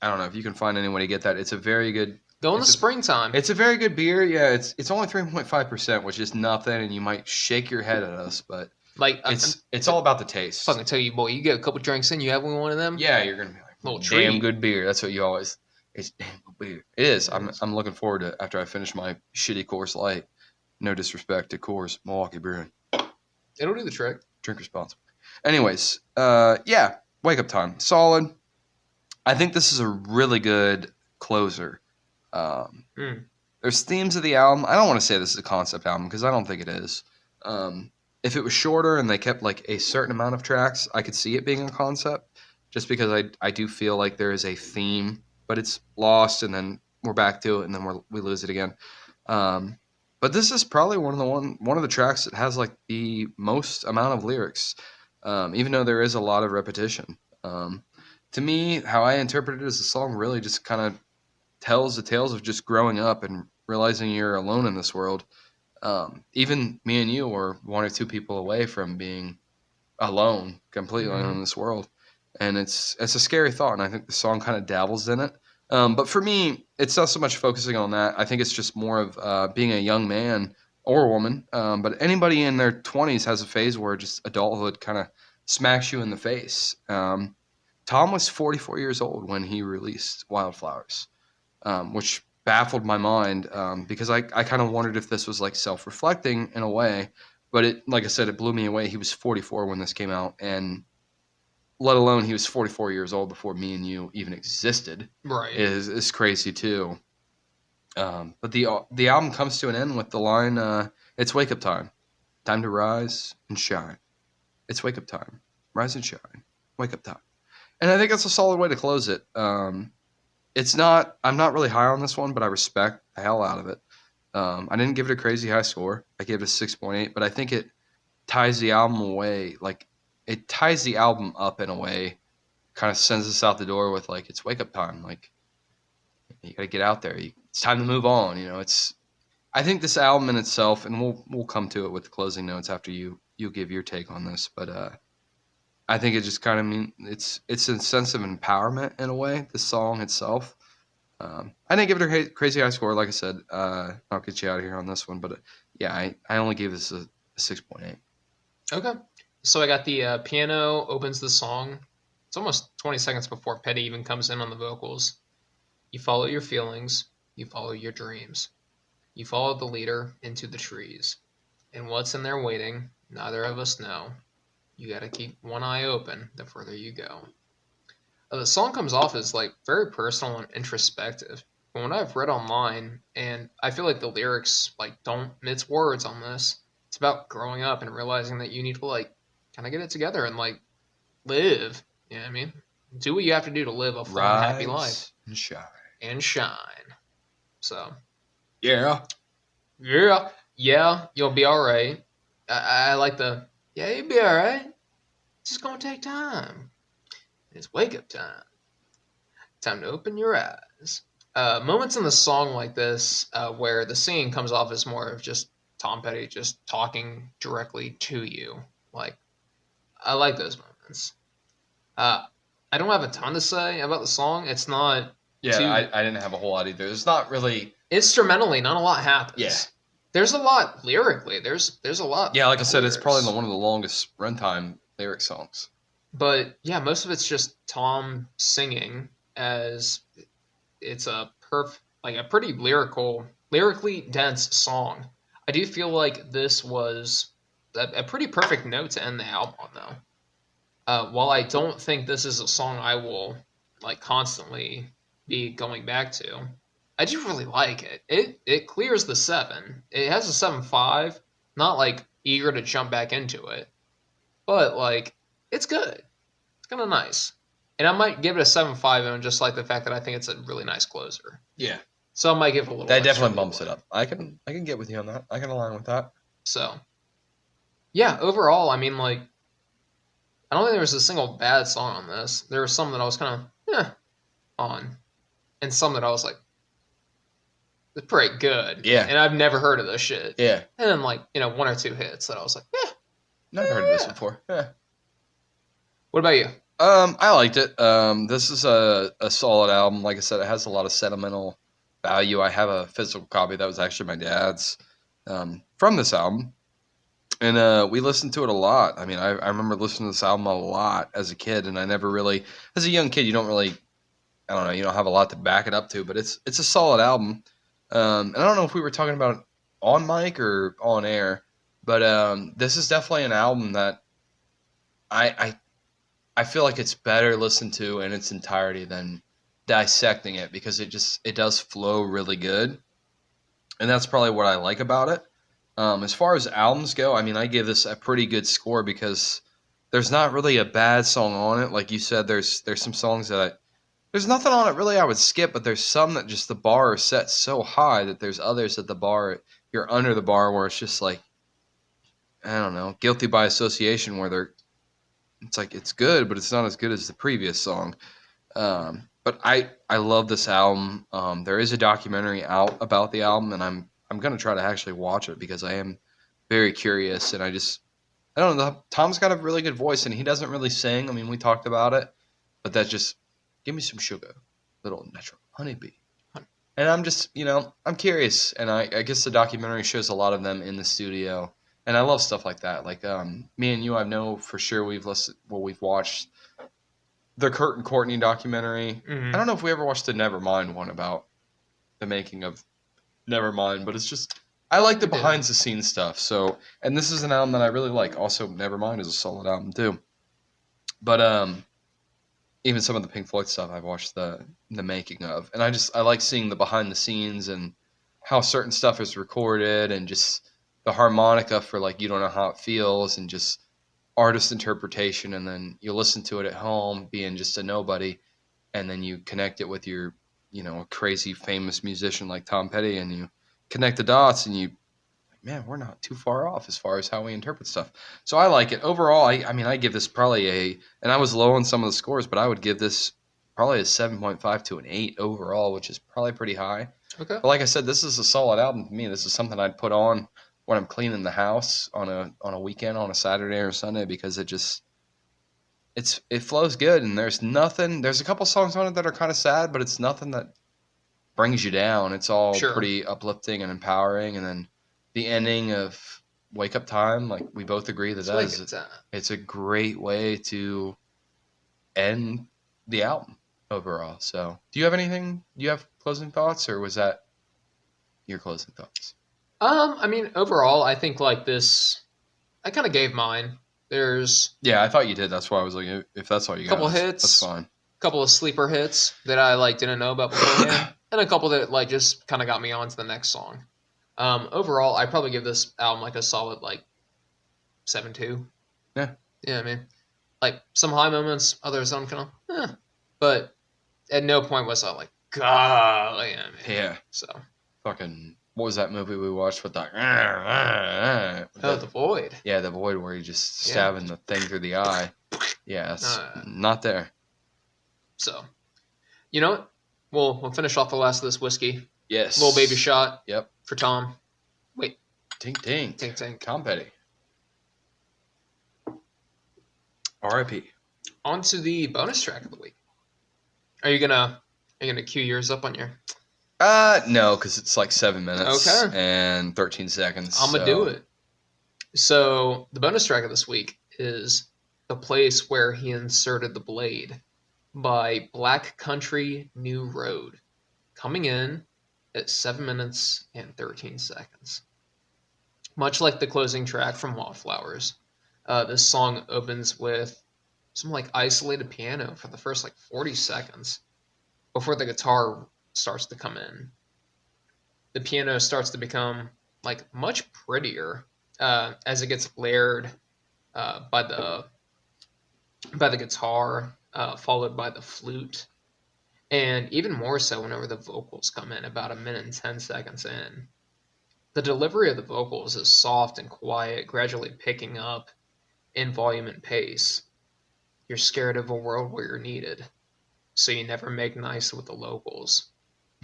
I don't know if you can find any way to get that. It's a very good. Go in the springtime. It's a very good beer. Yeah, it's only 3.5%, which is nothing, and you might shake your head at us, but Like It's all about the taste. Fucking tell you, boy, you get a couple drinks in, you have one of them. Yeah, you're gonna be like, little damn treat. good beer. That's what you always. It's damn good beer. It is. I'm looking forward to it after I finish my shitty Coors Light. No disrespect to Coors, Milwaukee Brewing. It'll do the trick. Drink responsibly. Anyways, yeah, Wake Up Time, solid. I think this is a really good closer. There's themes of the album. I don't want to say this is a concept album because I don't think it is. If it was shorter and they kept like a certain amount of tracks, I could see it being a concept. Just because I do feel like there is a theme, but it's lost and then we're back to it and then we lose it again. But this is probably one of the tracks that has like the most amount of lyrics, even though there is a lot of repetition. To me, how I interpret it is the song really just kind of tells the tales of just growing up and realizing you're alone in this world. Even me and you were one or two people away from being alone, completely alone in this world. And it's a scary thought, and I think the song kind of dabbles in it. But for me, it's not so much focusing on that. I think it's just more of being a young man or woman. But anybody in their 20s has a phase where just adulthood kind of smacks you in the face. Tom was 44 years old when he released Wildflowers, which baffled my mind because I kind of wondered if this was like self-reflecting in a way. But it, like I said, it blew me away. He was 44 when this came out, and let alone he was 44 years old before me and you even existed. Right. Is crazy too. But the album comes to an end with the line, "It's wake up time, time to rise and shine. It's wake up time, rise and shine, wake up time." And I think that's a solid way to close it. It's not. I'm not really high on this one, but I respect the hell out of it. I didn't give it a crazy high score. I gave it a 6.8, but I think it ties the album away. Like it ties the album up in a way, kind of sends us out the door with like it's wake up time. Like you got to get out there. It's time to move on. You know, it's. I think this album in itself, and we'll come to it with the closing notes after you give your take on this, but I think it just kind of mean it's a sense of empowerment in a way. The song itself. I didn't give it a crazy high score, like I said. I'll get you out of here on this one, but yeah, I only gave this a 6.8. Okay. So I got the piano opens the song. It's almost 20 seconds before Petty even comes in on the vocals. You follow your feelings. You follow your dreams. You follow the leader into the trees. And what's in there waiting, neither of us know. You gotta keep one eye open the further you go. The song comes off as like very personal and introspective. From what I've read online, and I feel like the lyrics like don't mince words on this. It's about growing up and realizing that you need to like kind of get it together and like live. You know what I mean? Do what you have to do to live a fun, happy life. And shine. And shine. So. Yeah. Yeah, you'll be all right. I like the, yeah, you'll be all right. It's just going to take time. It's wake up time. Time to open your eyes. Moments in the song like this where the singing comes off as more of just Tom Petty just talking directly to you. Like, I like those moments. I don't have a ton to say about the song. It's not. Yeah, I didn't have a whole lot either. It's not really. Instrumentally, not a lot happens. Yeah. There's a lot lyrically. There's a lot. Yeah, like I said, it's probably one of the longest runtime lyric songs. But yeah, most of it's just Tom singing as it's a pretty lyrically dense song. I do feel like this was a pretty perfect note to end the album on, though. While I don't think this is a song I will like constantly be going back to, I do really like it. It clears the 7. It has a 7.5. Not like eager to jump back into it, but like it's good. It's kind of nice. And I might give it a 7.5 and just like the fact that I think it's a really nice closer. Yeah. So I might give it a little. That definitely bumps it up. I can get with you on that. I can align with that. So, yeah, overall, I mean, like, I don't think there was a single bad song on this. There were some that I was kind of on, and some that I was like, it's pretty good. Yeah. And I've never heard of this shit. Yeah. And then like, one or two hits that I was like, never heard of this before. Yeah. What about you? I liked it. This is a solid album. Like I said, it has a lot of sentimental value. I have a physical copy that was actually my dad's from this album. And we listened to it a lot. I mean, I remember listening to this album a lot as a kid, and I never really, as a young kid, you don't really, I don't know, you don't have a lot to back it up to, but it's a solid album. And I don't know if we were talking about it on mic or on air, but this is definitely an album that I, I I feel like it's better listened to in its entirety than dissecting it because it does flow really good, and that's probably what I like about it. As far as albums go, I mean, I give this a pretty good score because there's not really a bad song on it. Like you said, there's some songs that there's nothing on it really I would skip, but there's some that just the bar is set so high that there's others at the bar you're under the bar where it's just like I don't know, guilty by association where it's like it's good, but it's not as good as the previous song. But I love this album. There is a documentary out about the album, and I'm gonna try to actually watch it because I am very curious, and I don't know. Tom's got a really good voice, and he doesn't really sing. I mean, we talked about it, but that's just give me some sugar, little natural honeybee. And I'm just, I'm curious, and I guess the documentary shows a lot of them in the studio, and I love stuff like that. Like me and you, I know for sure we've watched the Kurt and Courtney documentary. I don't know if we ever watched the Nevermind one about the making of Nevermind, but it's just I like the behind the scenes stuff. So, and this is an album that I really like. Also, Nevermind is a solid album too. But even some of the Pink Floyd stuff I've watched the making of, and I like seeing the behind the scenes and how certain stuff is recorded and just the harmonica for like you don't know how it feels and just artist interpretation, and then you listen to it at home being just a nobody, and then you connect it with your a crazy famous musician like Tom Petty, and you connect the dots, and you man, we're not too far off as far as how we interpret stuff. So I like it overall. I mean, I give this probably and I was low on some of the scores, but I would give this probably a 7.5 to an 8 overall, which is probably pretty high. Okay. But like I said, this is a solid album to me. This is something I'd put on when I'm cleaning the house on a weekend, on a Saturday or Sunday, because it flows good, and there's nothing. There's a couple songs on it that are kind of sad, but it's nothing that brings you down. It's all pretty uplifting and empowering, and then the ending of Wake Up Time, like we both agree it's a great way to end the album overall. So, do you have closing thoughts, or was that your closing thoughts? I mean, overall, I think like this, I kind of gave mine. I thought you did. That's why I was like, if that's all you got, couple hits, that's fine. Couple of sleeper hits that I like didn't know about beforehand, and a couple that like just kind of got me on to the next song. Overall, I probably give this album like a solid like 7.2. Yeah. Yeah, I mean, like some high moments, others I'm kind of, but at no point was I like, God, yeah. So fucking. What was that movie we watched with the? The Void. Yeah, the Void where he just stabbing the thing through the eye. Yeah, it's not there. So, you know what? We'll finish off the last of this whiskey. Yes. Little baby shot. Yep. For Tom. Wait. Tink tink. Tink tink. Tom Petty. R.I.P. On to the bonus track of the week. Are you gonna cue yours up on your? No, because it's like 7 minutes Okay. and 13 seconds. I'm gonna do it. So the bonus track of this week is "The Place Where He Inserted the Blade" by Black Country New Road, coming in at 7 minutes and 13 seconds. Much like the closing track from Wildflowers, this song opens with some like isolated piano for the first like 40 seconds before the guitar starts to come in. The piano starts to become like much prettier as it gets layered by the guitar, followed by the flute, and even more so whenever the vocals come in about 1 minute and 10 seconds in. The delivery of the vocals is soft and quiet, gradually picking up in volume and pace. You're scared of a world where you're needed, so you never make nice with the locals.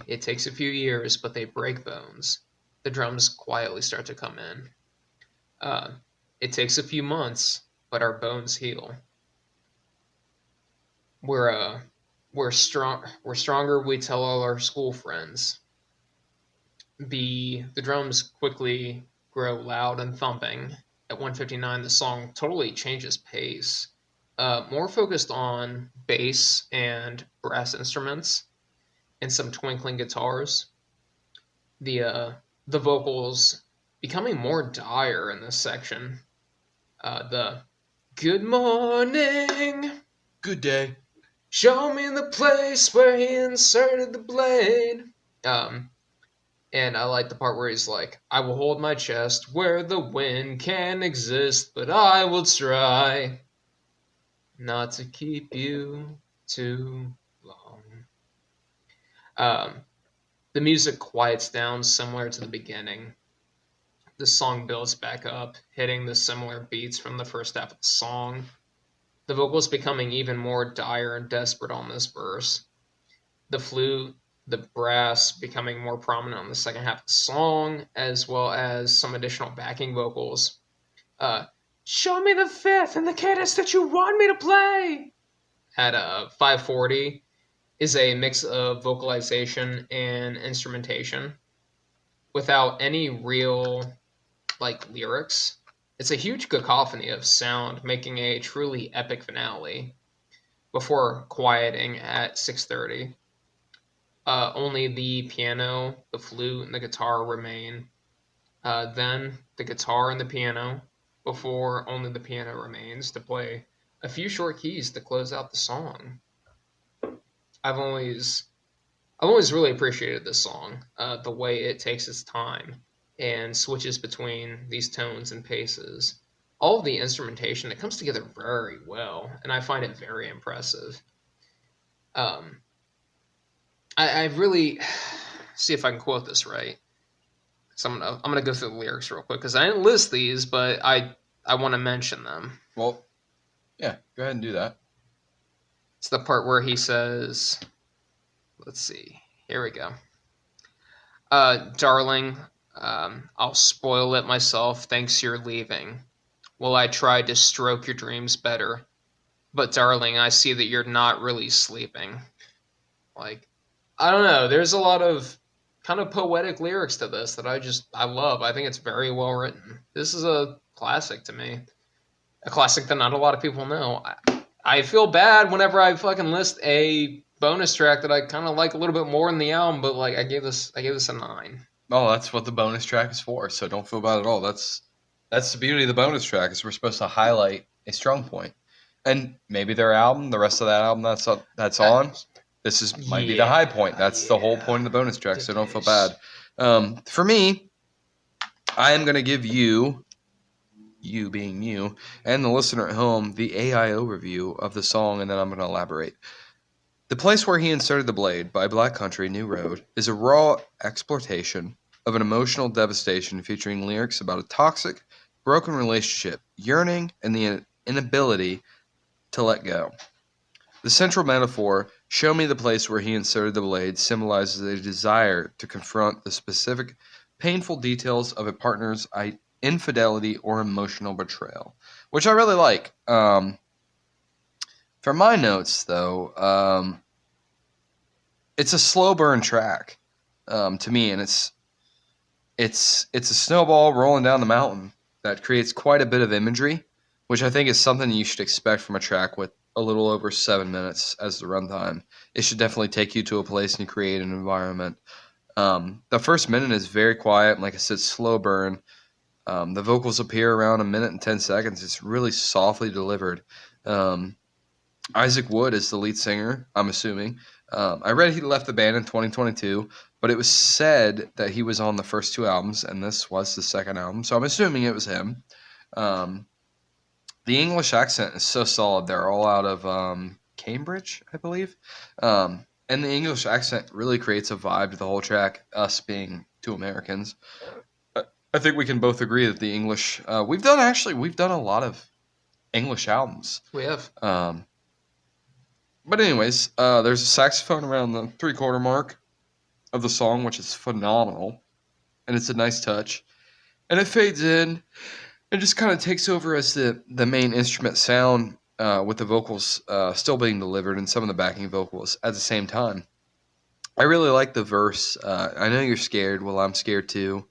It takes a few years, but they break bones. The drums quietly start to come in. It takes a few months, but our bones heal. We're stronger. We tell all our school friends. The drums quickly grow loud and thumping. at 159, the song totally changes pace. More focused on bass and brass instruments and some twinkling guitars. The vocals becoming more dire in this section. The good morning, Good day. show me the place where he inserted the blade. Um, and I like the part where he's like, I will hold my chest where the wind can exist, but I will try not to keep you too long. Um, the music quiets down similar to the beginning. The song builds back up, hitting the similar beats from the first half of the song. The vocals becoming even more dire and desperate on this verse. The flute, the brass becoming more prominent on the second half of the song, as well as some additional backing vocals. Uh, Show me the fifth and the cadence that you want me to play. At 540 is a mix of vocalization and instrumentation without any real lyrics. It's a huge cacophony of sound, making a truly epic finale before quieting at 6:30. Only the piano, the flute, and the guitar remain. Then the guitar and the piano, before only the piano remains to play a few short keys to close out the song. I've always I've always really appreciated this song, the way it takes its time and switches between these tones and paces. All of the instrumentation, it comes together very well, and I find it very impressive. Um, I really see if I can quote this right. So I'm gonna go through the lyrics real quick because I didn't list these, but I want to mention them. Well, yeah, go ahead and do that. It's the part where he says, let's see, here we go. Darling, I'll spoil it myself. Thanks, you're leaving. Well, I tried to stroke your dreams better, but darling, I see that you're not really sleeping. Like, I don't know. There's a lot of kind of poetic lyrics to this that I love. I think it's very well written. This is a classic to me. A classic that not a lot of people know. I feel bad whenever I fucking list a bonus track that I kind of like a little bit more than the album, but like I gave this a 9. Oh, that's what the bonus track is for. So don't feel bad at all. That's the beauty of the bonus track is we're supposed to highlight a strong point, and maybe their album, the rest of that album that's on, might be the high point. That's the whole point of the bonus track. So don't feel bad. For me, I am gonna give you being you, and the listener at home, the AI overview of the song, and then I'm going to elaborate. The Place Where He Inserted the Blade by Black Country New Road is a raw exploitation of an emotional devastation featuring lyrics about a toxic, broken relationship, yearning, and the inability to let go. The central metaphor, show me the place where he inserted the blade, symbolizes a desire to confront the specific, painful details of a partner's infidelity or emotional betrayal, which I really like. For my notes, though, it's a slow burn track to me, and it's a snowball rolling down the mountain that creates quite a bit of imagery, which I think is something you should expect from a track with a little over 7 minutes as the runtime. It should definitely take you to a place and create an environment. The first minute is very quiet, like I said, slow burn. The vocals appear around 1 minute and 10 seconds. It's really softly delivered. Isaac Wood is the lead singer, I'm assuming. I read he left the band in 2022, but it was said that he was on the first 2 albums, and this was the second album, so I'm assuming it was him. The English accent is so solid. They're all out of Cambridge, I believe. And the English accent really creates a vibe to the whole track, us being 2 Americans. I think we can both agree that the English we've done a lot of English albums. We have. But anyways, there's a saxophone around the 3/4 mark of the song, which is phenomenal, and it's a nice touch. And it fades in and just kind of takes over as the main instrument sound with the vocals still being delivered and some of the backing vocals at the same time. I really like the verse. I know you're scared. Well, I'm scared too.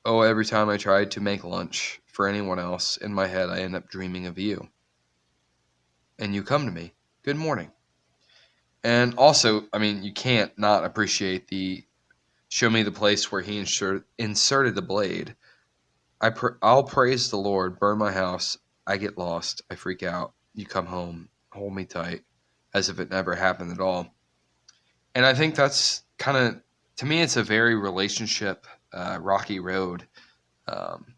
Oh, every time I tried to make lunch for anyone else, in my head I end up dreaming of you. And you come to me. Good morning. And also, I mean, you can't not appreciate the show me the place where he inserted the blade. I'll praise the Lord, burn my house, I get lost, I freak out, you come home, hold me tight, as if it never happened at all. And I think that's kind of, to me, it's a very relationship, rocky road, um,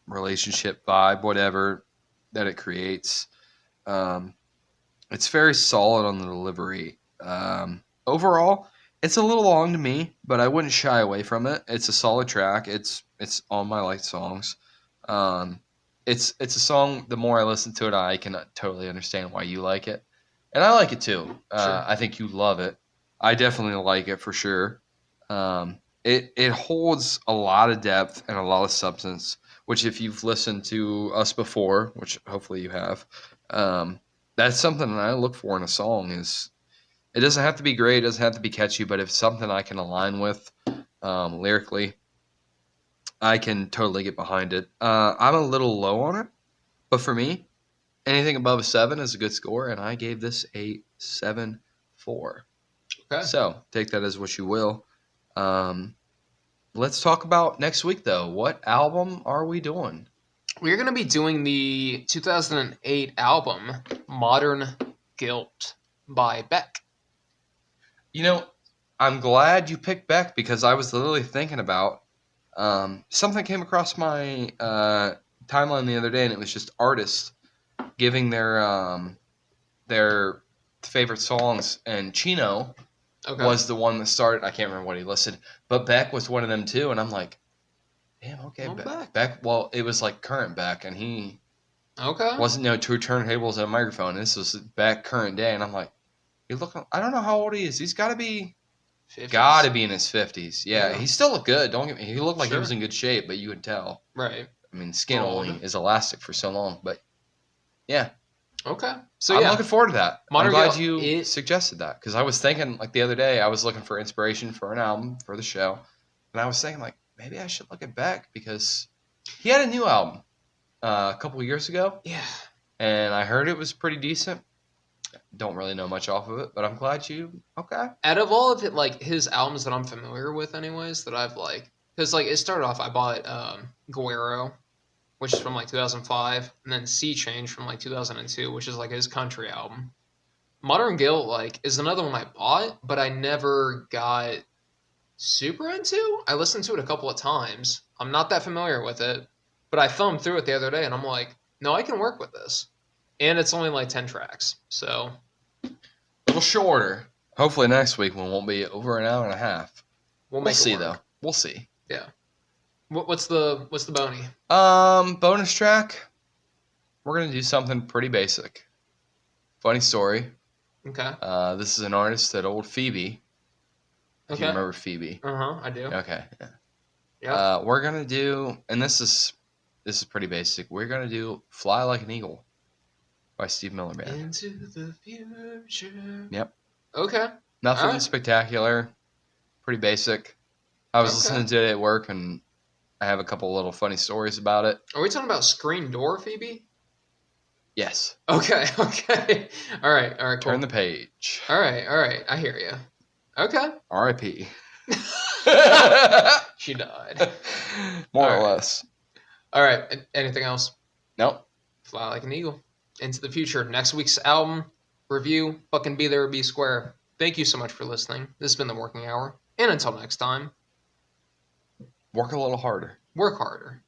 relationship vibe, whatever that it creates. Um, it's very solid on the delivery. Overall, it's a little long to me, but I wouldn't shy away from it. It's a solid track. It's on my liked songs. Um, it's a song. The more I listen to it, I can totally understand why you like it, and I like it too. Sure. I think you love it. I definitely like it for sure. It holds a lot of depth and a lot of substance. Which, if you've listened to us before, which hopefully you have, that's something that I look for in a song. Is it doesn't have to be great, it doesn't have to be catchy, but if it's something I can align with lyrically, I can totally get behind it. I'm a little low on it, but for me, anything above a 7 is a good score, and I gave this a 7.4. Okay. So take that as what you will. Let's talk about next week, though. What album are we doing? We're going to be doing the 2008 album Modern Guilt by Beck. You know, I'm glad you picked Beck because I was literally thinking about something came across my timeline the other day, and it was just artists giving their favorite songs, and Chino was the one that started. I can't remember what he listed, but Beck was one of them too, and I'm like, damn, okay, Beck. Well, it was like current Beck, and he wasn't two turntables and a microphone. This was Beck current day, and I'm like, he look. I don't know how old he is. He's got to be. 50s? Gotta be in his 50s. Yeah, he still looked good. Don't get me. He looked like he was in good shape, but you could tell. Right. I mean, skin only is elastic for so long, but yeah. Okay. So I'm looking forward to that. I'm glad you suggested that because I was thinking like the other day I was looking for inspiration for an album for the show, and I was thinking like maybe I should look at Beck because he had a new album a couple of years ago. Yeah. And I heard it was pretty decent. Don't really know much off of it, but I'm glad you. Okay. Out of all of it, like his albums that I'm familiar with, anyways, that I've like, because like it started off, I bought Guerrero, which is from like 2005, and then Sea Change from like 2002, which is like his country album. Modern Guilt like is another one I bought, but I never got super into. I listened to it a couple of times. I'm not that familiar with it, but I thumbed through it the other day, and I'm like, no, I can work with this. And it's only like 10 tracks, so. A little shorter. Hopefully next week we won't be over an hour and a half. We'll see, though. We'll see. Yeah. What's the boney? Bonus track. We're going to do something pretty basic. Funny story. Okay. This is an artist that old Phoebe. If you remember Phoebe. I do. Okay. Yeah. Yeah. We're going to do, and this is pretty basic. We're going to do Fly Like an Eagle by Steve Miller Band. Into the future. Yep. Okay. Nothing spectacular. Pretty basic. I was listening to it at work, and I have a couple little funny stories about it. Are we talking about Screen Door, Phoebe? Yes. Okay. All right, cool. Turn the page. All right. I hear you. Okay. R.I.P. She died. More or less. All right. Anything else? Nope. Fly Like an Eagle. Into the future. Next week's album review. Fucking be there or be square. Thank you so much for listening. This has been The Working Hour. And until next time. Work a little harder. Work harder.